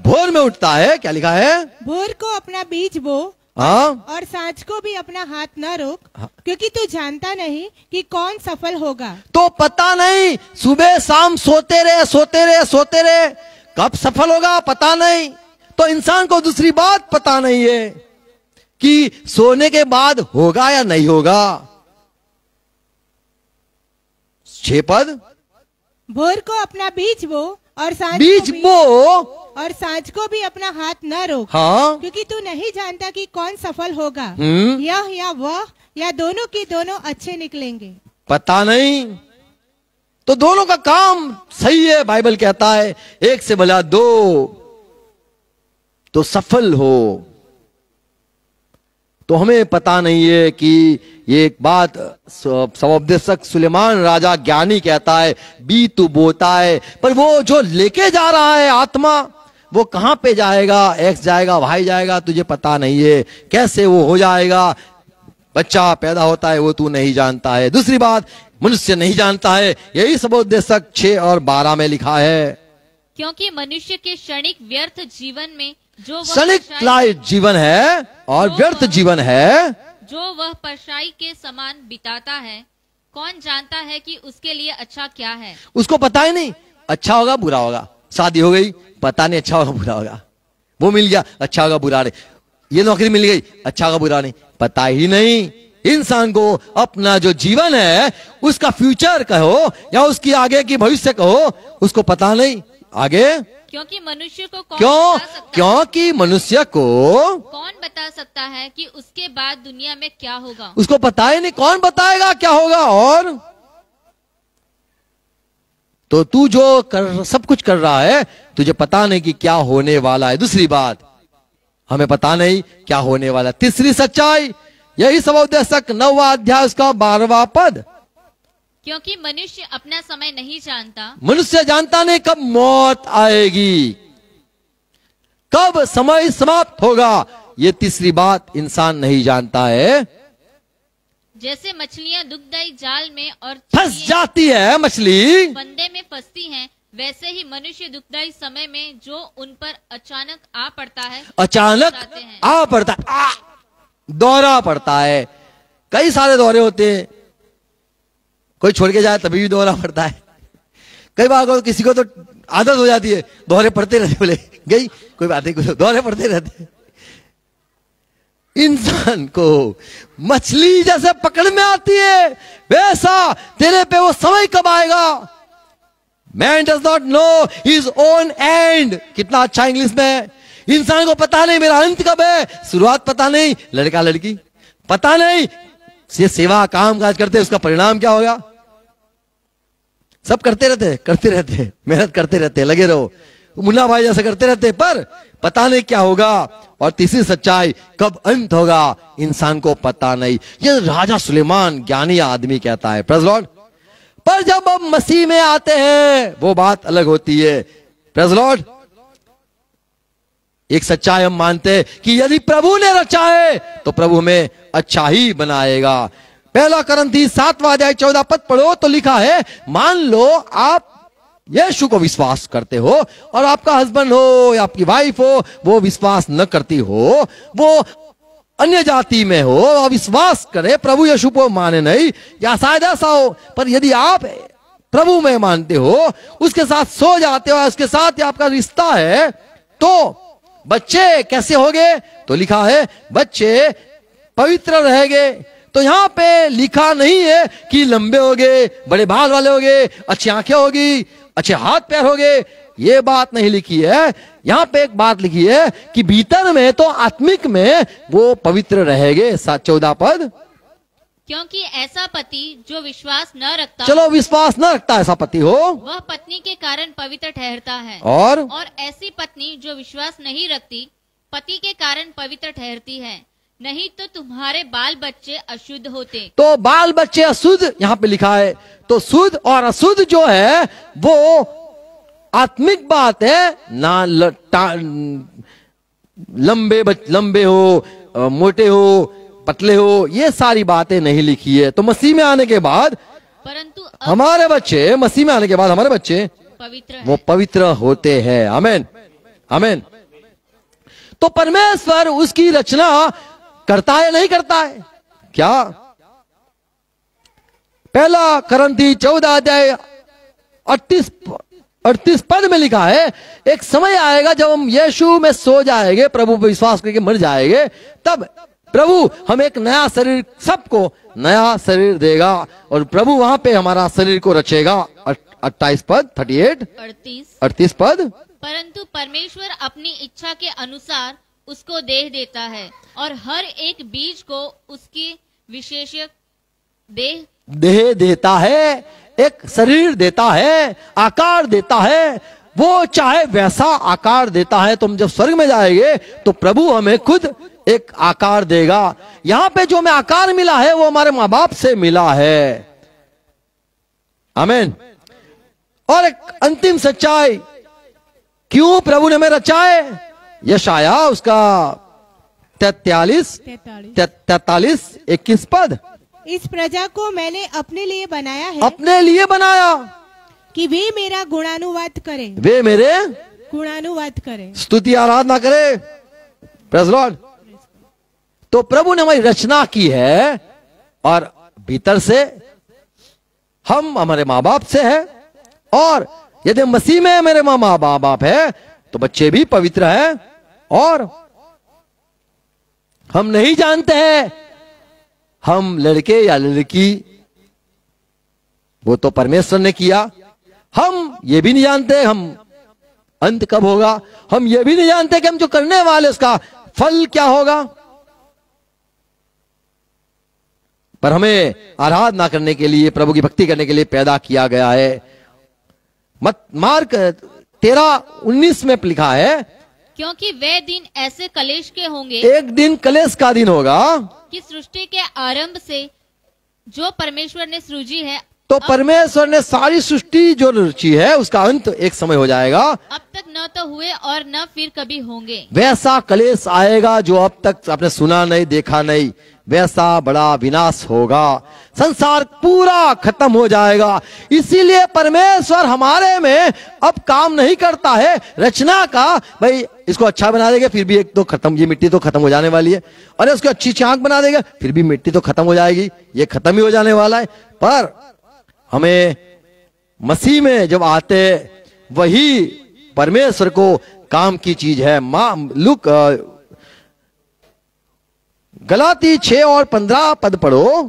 भोर में उठता है, क्या लिखा है, भोर को अपना बीज बो हाँ, और सांझ को भी अपना हाथ न रोक, क्योंकि तू जानता नहीं कि कौन सफल होगा। तो पता नहीं, सुबह शाम सोते रहे सोते रहे सोते रहे, कब सफल होगा पता नहीं। तो इंसान को दूसरी बात पता नहीं है कि सोने के बाद होगा या नहीं होगा। 6 पद, भोर को अपना बीज बो और सांझ को भी अपना हाथ न रोक, हाँ, क्योंकि तू नहीं जानता कि कौन सफल होगा, यह या वह या दोनों की दोनों अच्छे निकलेंगे। पता नहीं। तो दोनों का काम सही है, बाइबल कहता है, एक से भला 2 तो सफल हो। तो हमें पता नहीं है कि ये एक बात सवोपदेशक सुलेमान राजा ज्ञानी कहता है, बी तू बोता है, पर वो जो लेके जा रहा है आत्मा, वो कहां पे जाएगा, एक्स जाएगा, वाई जाएगा, तुझे पता नहीं है। कैसे वो हो जाएगा, बच्चा पैदा होता है, वो तू नहीं जानता है। दूसरी बात, मनुष्य नहीं जानता है। यही सवोपदेशक 6 और 12 में लिखा है, क्योंकि मनुष्य के क्षणिक व्यर्थ जीवन में जो क्षणिक जीवन है और व्यर्थ जीवन है, जो वह परछाई के समान बिताता है, कौन जानता है कि उसके लिए अच्छा क्या है। उसको पता ही नहीं, अच्छा होगा बुरा होगा। शादी हो गई, पता नहीं अच्छा होगा बुरा होगा। वो मिल गया, अच्छा होगा बुरा नहीं। ये नौकरी मिल गई, अच्छा होगा बुरा नहीं, पता ही नहीं। इंसान को अपना जो जीवन है, उसका फ्यूचर कहो या उसकी आगे की भविष्य कहो, उसको पता नहीं आगे। क्योंकि मनुष्य को क्योंकि मनुष्य को कौन बता सकता है कि उसके बाद दुनिया में क्या होगा। उसको पता ही नहीं, कौन बताएगा क्या होगा। और तो तू जो सब कुछ कर रहा है, तुझे पता नहीं कि क्या होने वाला है। दूसरी बात, हमें पता नहीं क्या होने वाला। तीसरी सच्चाई, यही सवोपदेशक 9वां अध्याय उसका 12वां पद, क्योंकि मनुष्य अपना समय नहीं जानता। मनुष्य जानता नहीं कब मौत आएगी, कब समय समाप्त होगा। ये तीसरी बात इंसान नहीं जानता है। जैसे मछलियां दुखदायी जाल में और फंस जाती है, मछली फंदे में फंसती हैं, वैसे ही मनुष्य दुखदायी समय में जो उन पर अचानक आ पड़ता है, अचानक आ पड़ता है, दौरा पड़ता है। कई सारे दौरे होते हैं, कोई छोड़ के जाए तभी भी दौरा पड़ता है। कई बार किसी को तो आदत हो जाती है, दौरे पड़ते रहते, बोले गई कोई बात नहीं, दौरे पड़ते रहते। इंसान को मछली जैसे पकड़ में आती है, वैसा तेरे पे वो समय कब आएगा। Man does not know his own and. कितना अच्छा इंग्लिश में, इंसान को पता नहीं मेरा अंत कब है, शुरुआत पता नहीं, लड़का लड़की पता नहीं, ये सेवा काम काज करते उसका परिणाम क्या होगा। सब करते रहते, मेहनत करते रहते, लगे रहो। मुन्ना भाई जैसे करते रहते, पर पता नहीं क्या होगा। और तीसरी सच्चाई, कब अंत होगा इंसान को पता नहीं। ये राजा सुलेमान ज्ञानी आदमी कहता है, प्रेज़ लॉर्ड। पर जब हम मसीह में आते हैं वो बात अलग होती है, प्रेज़ लॉर्ड। एक सच्चाई हम मानते हैं कि यदि प्रभु ने रचा है तो प्रभु हमें अच्छा ही बनाएगा। पहला कुरिन्थी 7:14 पढ़ो तो लिखा है, मान लो आप यीशु को विश्वास करते हो और आपका हस्बैंड हो या आपकी वाइफ हो वो विश्वास न करती हो, वो अन्य जाति में हो और विश्वास करे, प्रभु यीशु को माने नहीं, या शायद ऐसा हो। पर यदि आप प्रभु में मानते हो, उसके साथ सो जाते हो, उसके साथ आपका रिश्ता है, तो बच्चे कैसे होंगे? तो लिखा है बच्चे पवित्र रहेंगे। तो यहां पे लिखा नहीं है कि लंबे होगे, बड़े बाल वाले होगे, अच्छी आंखें होगी, अच्छे हाथ पैर होगे, ये बात नहीं लिखी है। यहां पे एक बात लिखी है कि भीतर में तो आत्मिक में वो पवित्र रहेंगे। 14 क्योंकि ऐसा पति जो विश्वास न रखता, चलो विश्वास न रखता ऐसा पति हो, वह पत्नी के कारण पवित्र ठहरता है, और ऐसी पत्नी जो विश्वास नहीं रखती पति के कारण पवित्र ठहरती है। नहीं तो तुम्हारे बाल बच्चे अशुद्ध होते। तो बाल बच्चे अशुद्ध यहाँ पे लिखा है, तो शुद्ध और अशुद्ध जो है वो आत्मिक बात है ना। लंबे हो, मोटे हो, पतले हो, ये सारी बातें नहीं लिखी है। तो मसीह में आने के बाद परंतु हमारे बच्चे, मसीह में आने के बाद हमारे बच्चे पवित्र वो पवित्र होते हैं। आमीन, आमीन। तो परमेश्वर उसकी रचना करता है नहीं करता है क्या? पहला कुरिन्थी 14:38 में लिखा है, एक समय आएगा जब हम यीशु में सो जाएंगे, प्रभु पर विश्वास करके मर जाएंगे, तब प्रभु हम एक नया शरीर, सबको नया शरीर देगा और प्रभु वहां पे हमारा शरीर को रचेगा। 38 पद। परंतु परमेश्वर अपनी इच्छा के अनुसार उसको देह देता है और हर एक बीज को उसकी विशेष देह देता है, एक शरीर देता है, आकार देता है। वो चाहे वैसा आकार देता है। तुम जब स्वर्ग में जाएंगे तो प्रभु हमें खुद एक आकार देगा। यहां पे जो हमें आकार मिला है वो हमारे माँ बाप से मिला है। आमीन। और एक अंतिम सच्चाई, क्यों प्रभु ने हमें रचा है? यशाया उसका 43:21 पद। इस प्रजा को मैंने अपने लिए बनाया है, अपने लिए बनाया कि वे मेरा गुणानुवाद करें, वे मेरे गुणानुवाद करें, स्तुति आराधना करें। Praise Lord. तो प्रभु ने हमारी रचना की है और भीतर से हम हमारे माँ बाप से है, और यदि मसीह में मेरे माँ बाप है तो बच्चे भी पवित्र हैं। और हम नहीं जानते हैं हम लड़के या लड़की, वो तो परमेश्वर ने किया। हम ये भी नहीं जानते हम अंत कब होगा, हम ये भी नहीं जानते कि हम जो करने वाले उसका फल क्या होगा। पर हमें आराधना करने के लिए, प्रभु की भक्ति करने के लिए पैदा किया गया है। मार्क 13:19 में लिखा है, क्योंकि वे दिन ऐसे कलेश के होंगे, एक दिन कलेश का दिन होगा, कि सृष्टि के आरंभ से जो परमेश्वर ने सृजी है, तो परमेश्वर ने सारी सृष्टि जो रची है उसका अंत एक समय हो जाएगा। अब तक न तो हुए और न फिर कभी होंगे। वैसा कलेश आएगा जो अब तक आपने सुना नहीं, देखा नहीं। वैसा बड़ा विनाश होगा, संसार पूरा खत्म हो जाएगा। इसीलिए परमेश्वर हमारे में अब काम नहीं करता है रचना का, भाई इसको अच्छा बना देगा फिर भी एक तो खत्म, ये मिट्टी तो खत्म हो जाने वाली है, अरे उसको अच्छी आंख बना देगा फिर भी मिट्टी तो खत्म हो जाएगी, ये खत्म ही हो जाने वाला है। पर हमें मसीह में जब आते वही परमेश्वर को काम की चीज है। गलाती 6 और 15 पद पढ़ो।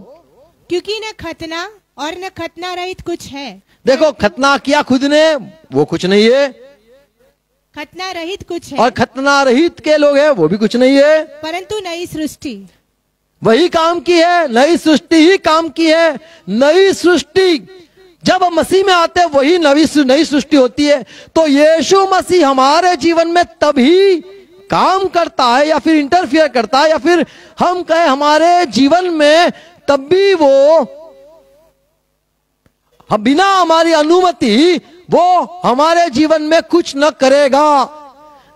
क्योंकि न खतना और न खतना रहित कुछ है। देखो, खतना किया खुद ने वो कुछ नहीं है, खतना रहित कुछ है, और खतना रहित के लोग हैं वो भी कुछ नहीं है, परंतु नई सृष्टि वही काम की है, नई सृष्टि ही काम की है। नई सृष्टि जब हम मसीह में आते हैं वही नई सृष्टि होती है। तो यीशु मसीह हमारे जीवन में तभी काम करता है या फिर इंटरफियर करता है या फिर हम कहें हमारे जीवन में तब भी वो बिना हमारी अनुमति वो हमारे जीवन में कुछ न करेगा,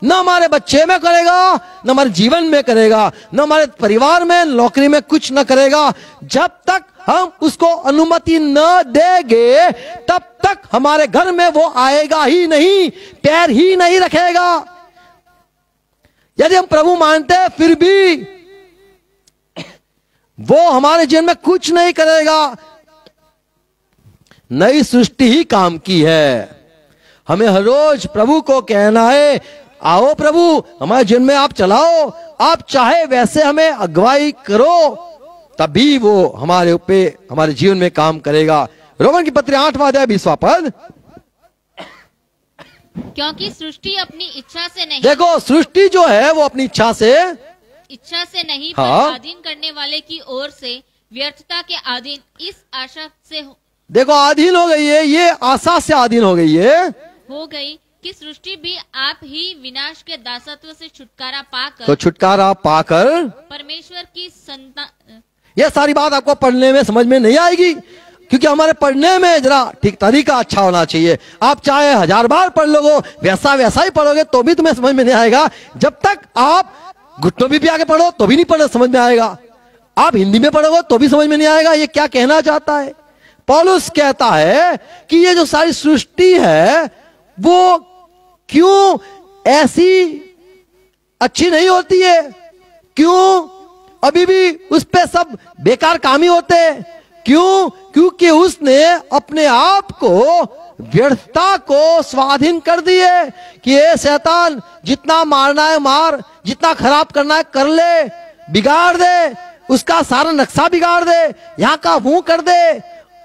न हमारे बच्चे में करेगा, न हमारे जीवन में करेगा, न हमारे परिवार में, नौकरी में कुछ न करेगा। जब तक हम उसको अनुमति न देंगे तब तक हमारे घर में वो आएगा ही नहीं, पैर ही नहीं रखेगा। यदि हम प्रभु मानते हैं फिर भी वो हमारे जीवन में कुछ नहीं करेगा। नई सृष्टि ही काम की है। हमें हर रोज प्रभु को कहना है, आओ प्रभु हमारे जीवन में आप चलाओ, आप चाहे वैसे हमें अगुवाई करो, तभी वो हमारे ऊपर हमारे जीवन में काम करेगा। रोमन की पत्री 8वां अध्याय 20वां पद। क्योंकि सृष्टि अपनी इच्छा से नहीं, देखो सृष्टि जो है वो अपनी इच्छा से नहीं हाँ? पर अधीन करने वाले की ओर से व्यर्थता के अधीन इस आशा से देखो अधीन हो गई है, ये आशा से अधीन हो गई है, हो गई कि सृष्टि भी आप ही विनाश के दासत्व से छुटकारा पाकर, तो छुटकारा पाकर परमेश्वर की संतान। ये सारी बात आपको पढ़ने में समझ में नहीं आएगी, क्योंकि हमारे पढ़ने में जरा ठीक तरीका अच्छा होना चाहिए। आप चाहे 1000 बार पढ़ लोगे वैसा ही पढ़ोगे तो भी तुम्हें समझ में नहीं आएगा। जब तक आप घुटनों भी आगे पढ़ो तो भी नहीं पढ़ो समझ में आएगा। आप हिंदी में पढ़ोगे तो भी समझ में नहीं आएगा ये क्या कहना चाहता है। पौलुस कहता है कि ये जो सारी सृष्टि है वो क्यों ऐसी अच्छी नहीं होती है, क्यों अभी भी उस पे सब बेकार काम ही होते हैं, क्यों? क्योंकि उसने अपने आप को व्यर्थता को स्वाधीन कर दिए कि ये शैतान जितना मारना है मार, जितना खराब करना है कर ले, बिगाड़ दे, उसका सारा नक्शा बिगाड़ दे, यहाँ का मुंह कर दे,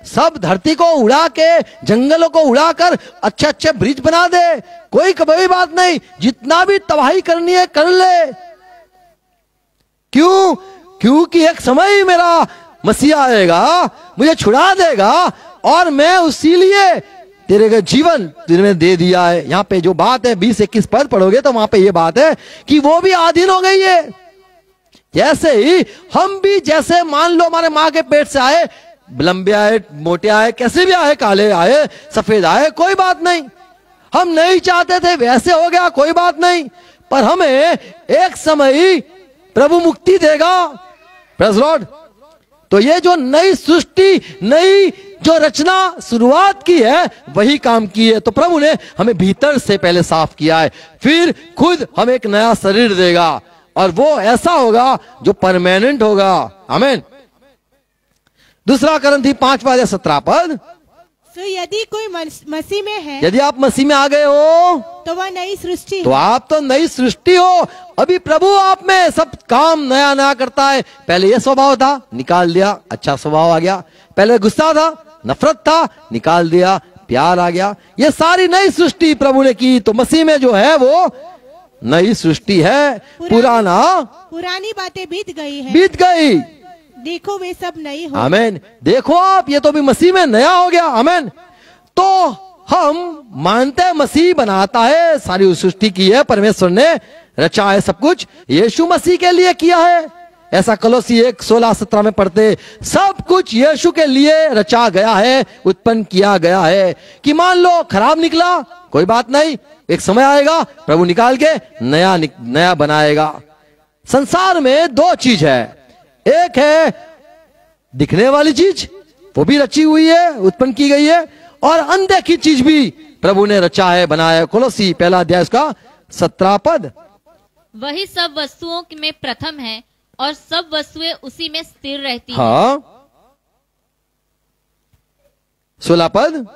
सब धरती को उड़ा के जंगलों को उड़ाकर अच्छे अच्छे ब्रिज बना दे, कोई कभी बात नहीं, जितना भी तबाही करनी है कर ले। क्यों? क्योंकि एक समय मेरा मसीहा आएगा, मुझे छुड़ा देगा और मैं उसीलिए तेरे जीवन तुझे दे दिया है। यहाँ पे जो बात है 20-21 पद पढ़ोगे तो वहां पे ये बात है कि वो भी अधीन हो गई है। जैसे ही हम भी, जैसे मान लो हमारे माँ के पेट से आए, लंबे आए, मोटे आए, कैसे भी आए, काले आए, सफेद आए, कोई बात नहीं, हम नहीं चाहते थे वैसे हो गया, कोई बात नहीं, पर हमें एक समय प्रभु मुक्ति देगा। Praise Lord. तो ये जो नई सृष्टि, नई जो रचना शुरुआत की है वही काम की है। तो प्रभु ने हमें भीतर से पहले साफ किया है, फिर खुद हमें एक नया शरीर देगा और वो ऐसा होगा जो परमानेंट होगा। आमीन। दूसरा करंथी 5:17 पद। तो यदि कोई मसीह में है, यदि आप मसीह में आ गए हो तो वह नई सृष्टि, तो आप तो नई सृष्टि हो। अभी प्रभु आप में सब काम नया नया करता है। पहले ये स्वभाव था, निकाल दिया, अच्छा स्वभाव आ गया। पहले गुस्सा था, नफरत था, निकाल दिया, प्यार आ गया। ये सारी नई सृष्टि प्रभु ने की। तो मसीह में जो है वो नई सृष्टि है। पुरानी बातें बीत गई, देखो वे सब नई हो। आमीन। देखो आप, ये तो भी मसीह में नया हो गया। आमीन। तो हम मानते हैं मसीह बनाता है, सारी सृष्टि की है, परमेश्वर ने रचा है, सब कुछ यीशु मसीह के लिए किया है। ऐसा कोलोसी 1:16-17 में पढ़ते, सब कुछ यीशु के लिए रचा गया है, उत्पन्न किया गया है। कि मान लो खराब निकला, कोई बात नहीं, एक समय आएगा प्रभु निकाल के नया बनाएगा। संसार में 2 चीज है, एक है दिखने वाली चीज, वो भी रची हुई है, उत्पन्न की गई है, और अनदेखी चीज भी प्रभु ने रचा है, बनाया है। कोलोसी 1 अध्याय उसका 17 पद। वही सब वस्तुओं में प्रथम है और सब वस्तुएं उसी में स्थिर रहती हैं। हाँ। 16 पद।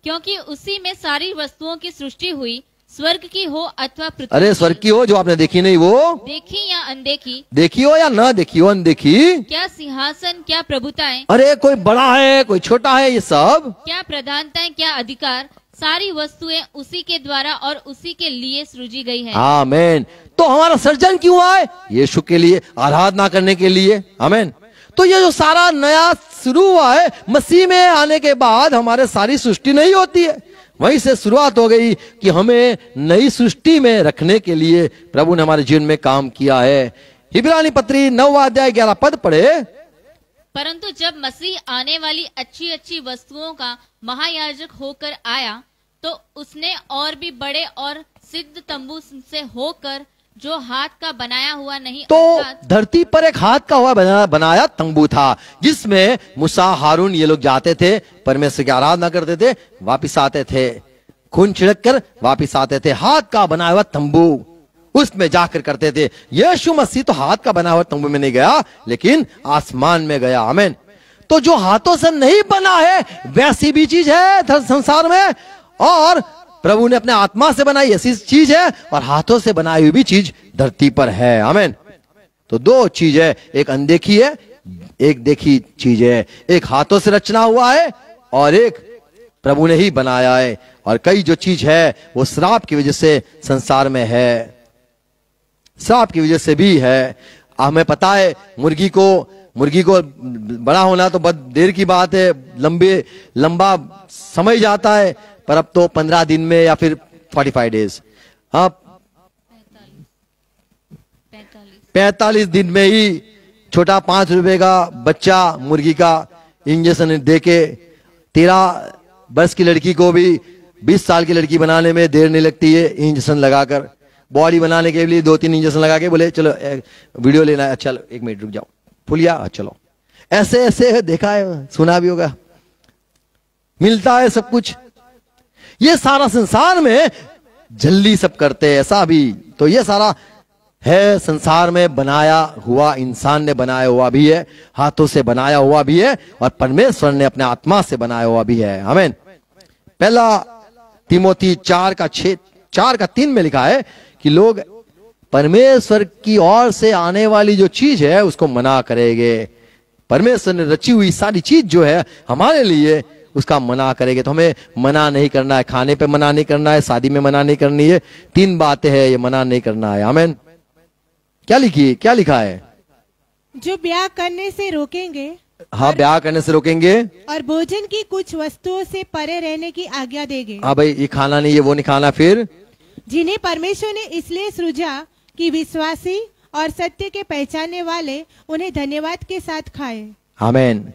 क्योंकि उसी में सारी वस्तुओं की सृष्टि हुई, स्वर्ग की हो अथवा पृथ्वी। अरे स्वर्ग की हो जो आपने देखी नहीं, वो देखी या अनदेखी, देखी हो या ना देखी हो, अनदेखी, क्या सिंहासन, क्या प्रभुताएं, अरे कोई बड़ा है कोई छोटा है, ये सब, क्या प्रधानताएं, क्या अधिकार, सारी वस्तुएं उसी के द्वारा और उसी के लिए सृजी गई है। आमीन। तो हमारा सर्जन क्यों आए? यीशु के लिए, आराधना करने के लिए। आमीन। तो ये जो सारा नया शुरू हुआ है, मसीह में आने के बाद हमारे सारी सृष्टि नहीं होती है, वहीं से शुरुआत हो गई कि हमें नई सृष्टि में रखने के लिए प्रभु ने हमारे जीवन में काम किया है। इब्रानी पत्री 9 अध्याय 11 पद पढ़े। परंतु जब मसीह आने वाली अच्छी अच्छी वस्तुओं का महायाजक होकर आया, तो उसने और भी बड़े और सिद्ध तंबू से होकर, जो हाथ का बनाया हुआ नहीं, तो धरती पर एक हाथ का हुआ बनाया तंबू था, जिसमें मूसा, हारून ये लोग जाते थे, परमेश्वर की आराधना करते थे, वापिस आते थे, खून छिड़क कर वापिस आते थे। हाथ का बनाया हुआ तंबू, उसमें जाकर करते थे। यीशु मसीह तो हाथ का बना हुआ तंबू में नहीं गया, लेकिन आसमान में गया। आमीन। तो जो हाथों से नहीं बना है वैसी भी चीज है संसार में, और प्रभु ने अपने आत्मा से बनाई ऐसी चीज है, और हाथों से बनाई हुई भी चीज धरती पर है। आमीन। तो दो चीज है, एक अनदेखी है, एक देखी चीज है। एक हाथों से रचना हुआ है और एक प्रभु ने ही बनाया है। और कई जो चीज है वो श्राप की वजह से संसार में है, श्राप की वजह से भी है। हमें पता है मुर्गी को बड़ा होना तो बहुत देर की बात है, लंबा समय जाता है, पर अब तो 15 दिन में या फिर 45 डेज, हाँ 45 दिन में ही छोटा 5 रुपए का बच्चा मुर्गी का इंजेक्शन देके 13 वर्ष की लड़की को भी 20 साल की लड़की बनाने में देर नहीं लगती है। इंजेक्शन लगाकर बॉडी बनाने के लिए 2-3 इंजेक्शन लगा के बोले चलो वीडियो लेना है, चलो 1 मिनट रुक जाओ, फुलिया चलो, ऐसे ऐसे देखा है, सुना भी होगा, मिलता है सब कुछ। ये सारा संसार में जल्दी सब करते हैं ऐसा भी, तो ये सारा है संसार में बनाया हुआ, इंसान ने बनाया हुआ भी है, हाथों से बनाया हुआ भी है, और परमेश्वर ने अपने आत्मा से बनाया हुआ भी है। आमीन। पहला तिमोथी 4:3 में लिखा है कि लोग परमेश्वर की ओर से आने वाली जो चीज है उसको मना करेंगे। परमेश्वर ने रची हुई सारी चीज जो है हमारे लिए, उसका मना करेंगे। तो हमें मना नहीं करना है, खाने पे मना नहीं करना है, शादी में मना नहीं करनी है, 3 बातें हैं, ये मना नहीं करना है। आमीन। क्या लिखा है? जो ब्याह करने से रोकेंगे, हाँ ब्याह करने से रोकेंगे, और भोजन की कुछ वस्तुओं से परे रहने की आज्ञा देंगे। हाँ भाई, ये खाना नहीं है, वो नहीं खाना। फिर जिन्हें परमेश्वर ने इसलिए सृजा कि विश्वासी और सत्य के पहचानने वाले उन्हें धन्यवाद के साथ खाए। आमीन।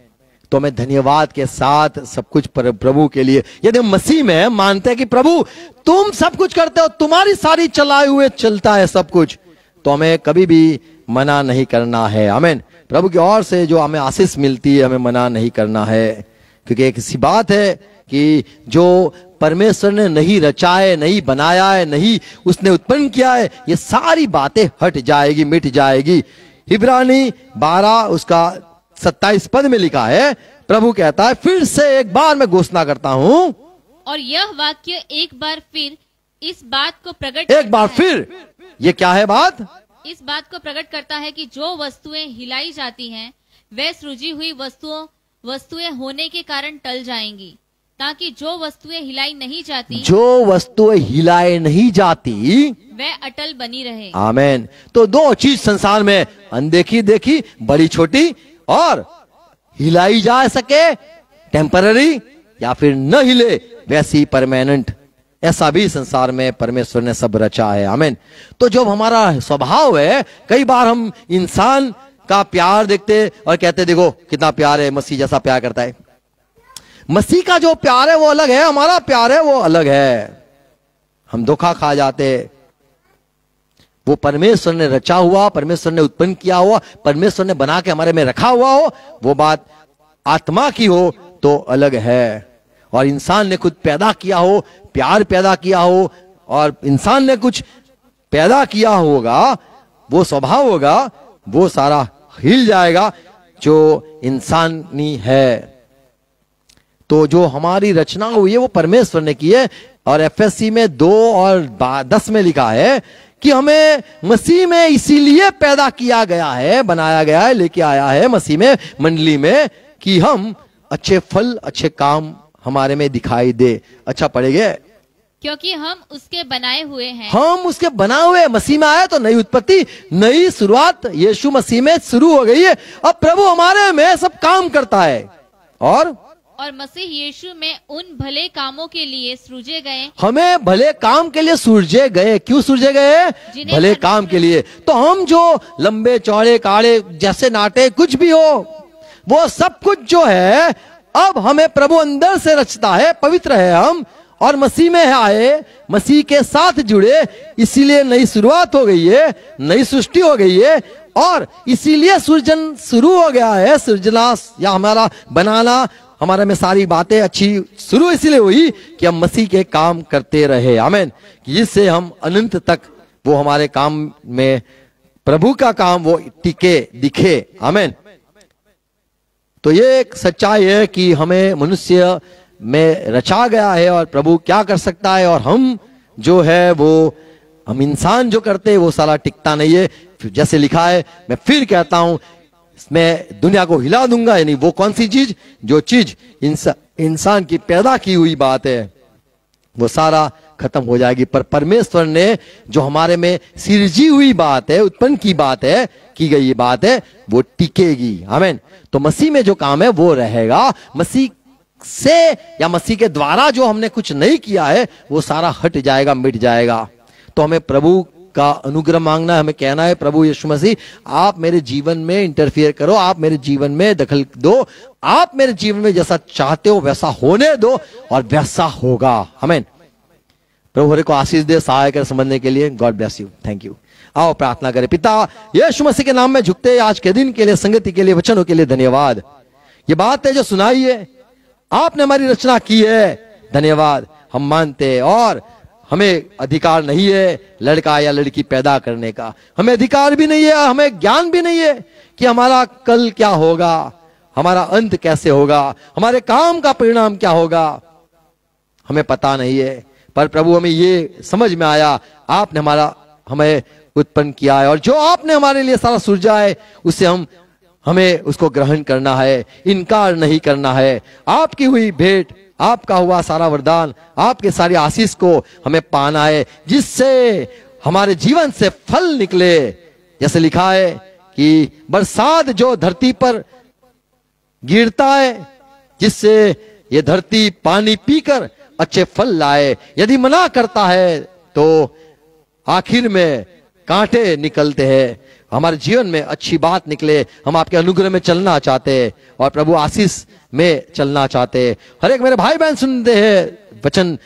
तो मैं धन्यवाद के साथ सब कुछ प्रभु के लिए, यदि हम मसीह में मानते हैं कि प्रभु तुम सब कुछ करते हो, तुम्हारी सारी चलाए हुए चलता है सब कुछ, तो हमें कभी भी मना नहीं करना है। आमीन। प्रभु की ओर से जो हमें आशीष मिलती है हमें मना नहीं करना है, क्योंकि एक ऐसी बात है कि जो परमेश्वर ने नहीं रचा है, नहीं बनाया है, नहीं उसने उत्पन्न किया है, ये सारी बातें हट जाएगी, मिट जाएगी। इब्रानी 12 उसका 27 पद में लिखा है, प्रभु कहता है, फिर से एक बार मैं घोषणा करता हूं, और यह वाक्य एक बार फिर इस बात को प्रकट, एक बार फिर, ये क्या है बात? इस बात को प्रकट करता है कि जो वस्तुएं हिलाई जाती हैं वे सृजी हुई वस्तुएं होने के कारण टल जाएंगी, ताकि जो वस्तुएं हिलाई नहीं जाती वे अटल बनी रहे। आमीन। तो 2 चीज संसार में, अनदेखी देखी, बड़ी छोटी, और हिलाई जा सके टेम्पररी, या फिर न हिले वैसी परमानेंट, ऐसा भी संसार में परमेश्वर ने सब रचा है। आमीन। तो जब हमारा स्वभाव है, कई बार हम इंसान का प्यार देखते और कहते देखो कितना प्यार है, मसीह जैसा प्यार करता है। मसीह का जो प्यार है वो अलग है, हमारा प्यार है वो अलग है। हम धोखा खा जाते। वो परमेश्वर ने रचा हुआ, परमेश्वर ने उत्पन्न किया हुआ, परमेश्वर ने बना के हमारे में रखा हुआ हो, वो बात आत्मा की हो तो अलग है। और इंसान ने खुद पैदा किया हो, प्यार पैदा किया हो, और इंसान ने कुछ पैदा किया होगा, वो स्वभाव होगा, वो सारा हिल जाएगा जो इंसानी है। तो जो हमारी रचना हुई है वो परमेश्वर ने की है। और एफएससी में 2:10 में लिखा है कि हमें मसीह में इसीलिए पैदा किया गया है, बनाया गया है, लेके आया है मसीह में, मंडली में, कि हम अच्छे फल, अच्छे काम हमारे में दिखाई दे। अच्छा पढ़ेंगे क्योंकि हम उसके बनाए हुए हैं। हम उसके बनाए हुए, मसीह में आए तो नई उत्पत्ति, नई शुरुआत यीशु मसीह में शुरू हो गई है। अब प्रभु हमारे में सब काम करता है और मसीह यीशु में उन भले कामों के लिए सृजे गए। हमें भले काम के लिए सृजे गए। क्यों सृजे गए? भले काम के लिए। तो हम जो लंबे चौड़े काले जैसे नाटे कुछ भी हो, वो सब कुछ जो है अब हमें प्रभु अंदर से रचता है। पवित्र है हम और मसीह में आए, मसीह के साथ जुड़े, इसीलिए नई शुरुआत हो गई है, नई सृष्टि हो गई है और इसीलिए सृजन शुरू हो गया है। सृजना या हमारा बनाना, हमारे में सारी बातें अच्छी शुरू इसलिए हुई कि हम मसीह के काम करते रहे। आमीन। जिससे हम अनंत तक वो हमारे काम में प्रभु का काम वो टिके दिखे। आमीन। तो ये एक सच्चाई है कि हमें मनुष्य में रचा गया है और प्रभु क्या कर सकता है, और हम जो है वो हम इंसान जो करते हैं वो सारा टिकता नहीं है। जैसे लिखा है, मैं फिर कहता हूं, मैं दुनिया को हिला दूंगा। यानी वो कौन सी चीज, जो चीज इंसान की पैदा की हुई बात है वो सारा खत्म हो जाएगी, पर परमेश्वर ने जो हमारे में सृजी हुई बात है, उत्पन्न की बात है, की गई बात है, वो टिकेगी। आमीन। तो मसीह में जो काम है वो रहेगा। मसीह से या मसीह के द्वारा जो हमने कुछ नहीं किया है वो सारा हट जाएगा, मिट जाएगा। तो हमें प्रभु का अनुग्रह मांगना है। हमें कहना है, प्रभु यीशु मसीह आप मेरे जीवन में इंटरफियर करो, आप मेरे जीवन में दखल दो, आप मेरे जीवन में जैसा चाहते हो वैसा होने दो और वैसा होगा। आमीन। प्रभु हरे को आशीष दे, सहाय कर समझने के लिए। God bless you. Thank you. आओ प्रार्थना करें। पिता यीशु मसीह के नाम में झुकते आज के दिन के लिए, संगति के लिए, वचनों के लिए धन्यवाद। ये बात है जो सुनाई है, आपने हमारी रचना की है, धन्यवाद। हम मानते हैं और हमें अधिकार नहीं है लड़का या लड़की पैदा करने का, हमें अधिकार भी नहीं है, हमें ज्ञान भी नहीं है कि हमारा कल क्या होगा, हमारा अंत कैसे होगा, हमारे काम का परिणाम क्या होगा, हमें पता नहीं है। पर प्रभु हमें ये समझ में आया, आपने हमें उत्पन्न किया है और जो आपने हमारे लिए सारा सृजा है उससे हमें उसको ग्रहण करना है, इनकार नहीं करना है। आपकी हुई भेंट, आपका हुआ सारा वरदान, आपके सारी आशीष को हमें पाना है, जिससे हमारे जीवन से फल निकले। जैसे लिखा है कि बरसात जो धरती पर गिरता है, जिससे ये धरती पानी पीकर अच्छे फल लाए। यदि मना करता है तो आखिर में कांटे निकलते हैं। हमारे जीवन में अच्छी बात निकले, हम आपके अनुग्रह में चलना चाहते हैं और प्रभु आशीष में चलना चाहते हैं। हर एक मेरे भाई बहन सुनते हैं, वचन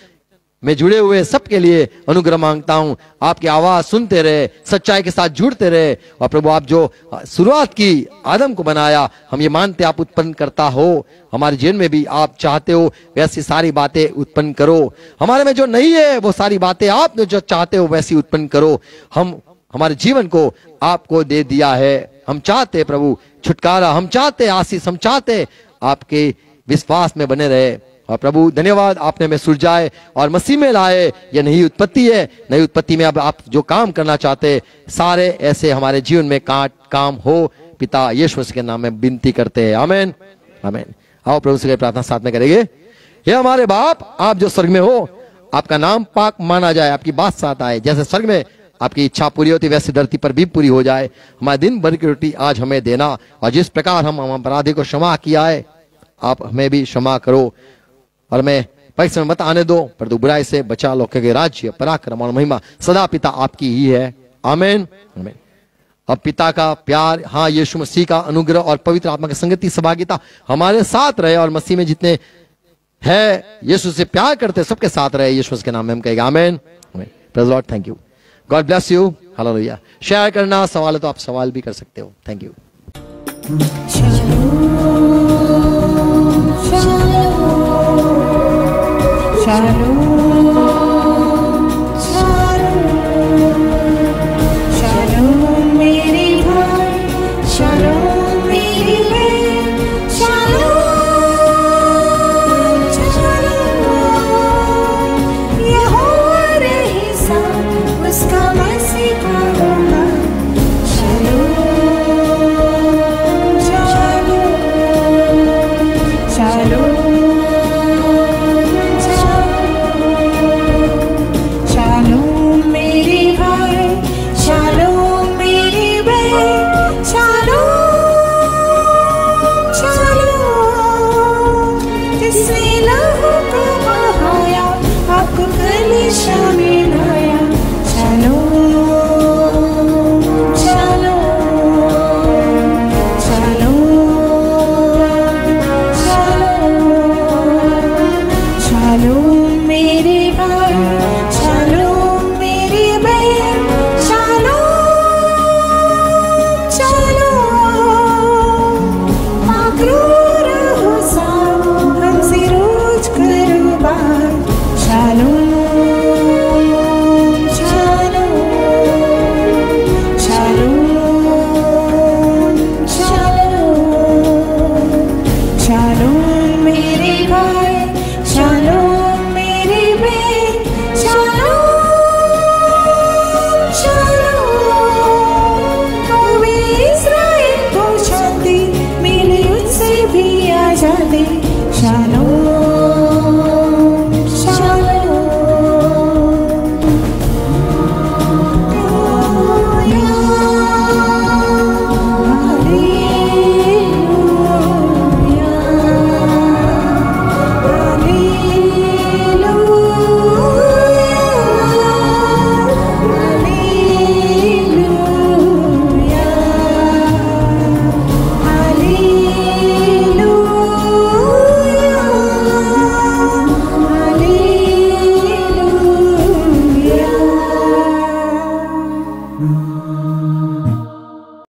में जुड़े हुए सबके लिए अनुग्रह मांगता हूं। आपकी आवाज सुनते रहे, सच्चाई के साथ जुड़ते रहे और प्रभु आप जो शुरुआत की आदम को बनाया, हम ये मानते आप उत्पन्न करता हो, हमारे जीवन में भी आप चाहते हो वैसी सारी बातें उत्पन्न करो। हमारे में जो नहीं है वो सारी बातें आप जो चाहते हो वैसी उत्पन्न करो। हम हमारे जीवन को आपको दे दिया है। हम चाहते प्रभु छुटकारा, हम चाहते आशीष, हम चाहते आपके विश्वास में बने रहे। और प्रभु धन्यवाद, आपने हमें सुलझाए और मसीह में लाए। ये नई उत्पत्ति है, नई उत्पत्ति में अब आप जो काम करना चाहते सारे ऐसे हमारे जीवन में काम हो। पिता यीशु मसीह के नाम में विनती करते हैं, आमीन आमीन। आओ प्रभु से प्रार्थना साथ में करेंगे। हे हमारे बाप, आप जो स्वर्ग में हो, आपका नाम पाक माना जाए, आपकी बात साथ आए। जैसे स्वर्ग में आपकी इच्छा पूरी होती वैसे धरती पर भी पूरी हो जाए। हमारे दिन भर की रोटी आज हमें देना और जिस प्रकार हम अपराधी को क्षमा किया है आप हमें भी क्षमा करो और हमें परीक्षा में मत आने दो, पर तू बुराई से बचा लो, क्योंकि राज्य, पराक्रम और महिमा सदा पिता आपकी ही है, आमीन आमीन। अब पिता का प्यार, हाँ यीशु मसीह का अनुग्रह और पवित्र आत्मा की संगति सहभागिता हमारे साथ रहे और मसीह में जितने हैं यीशु से प्यार करते सबके साथ रहे। यीशु के नाम में हम कहेंगे आमीन आमीन। Praise Lord, thank you, God bless you, hallelujah. Share करना, सवाल है तो आप सवाल भी कर सकते हो। Thank you. Mm-hmm.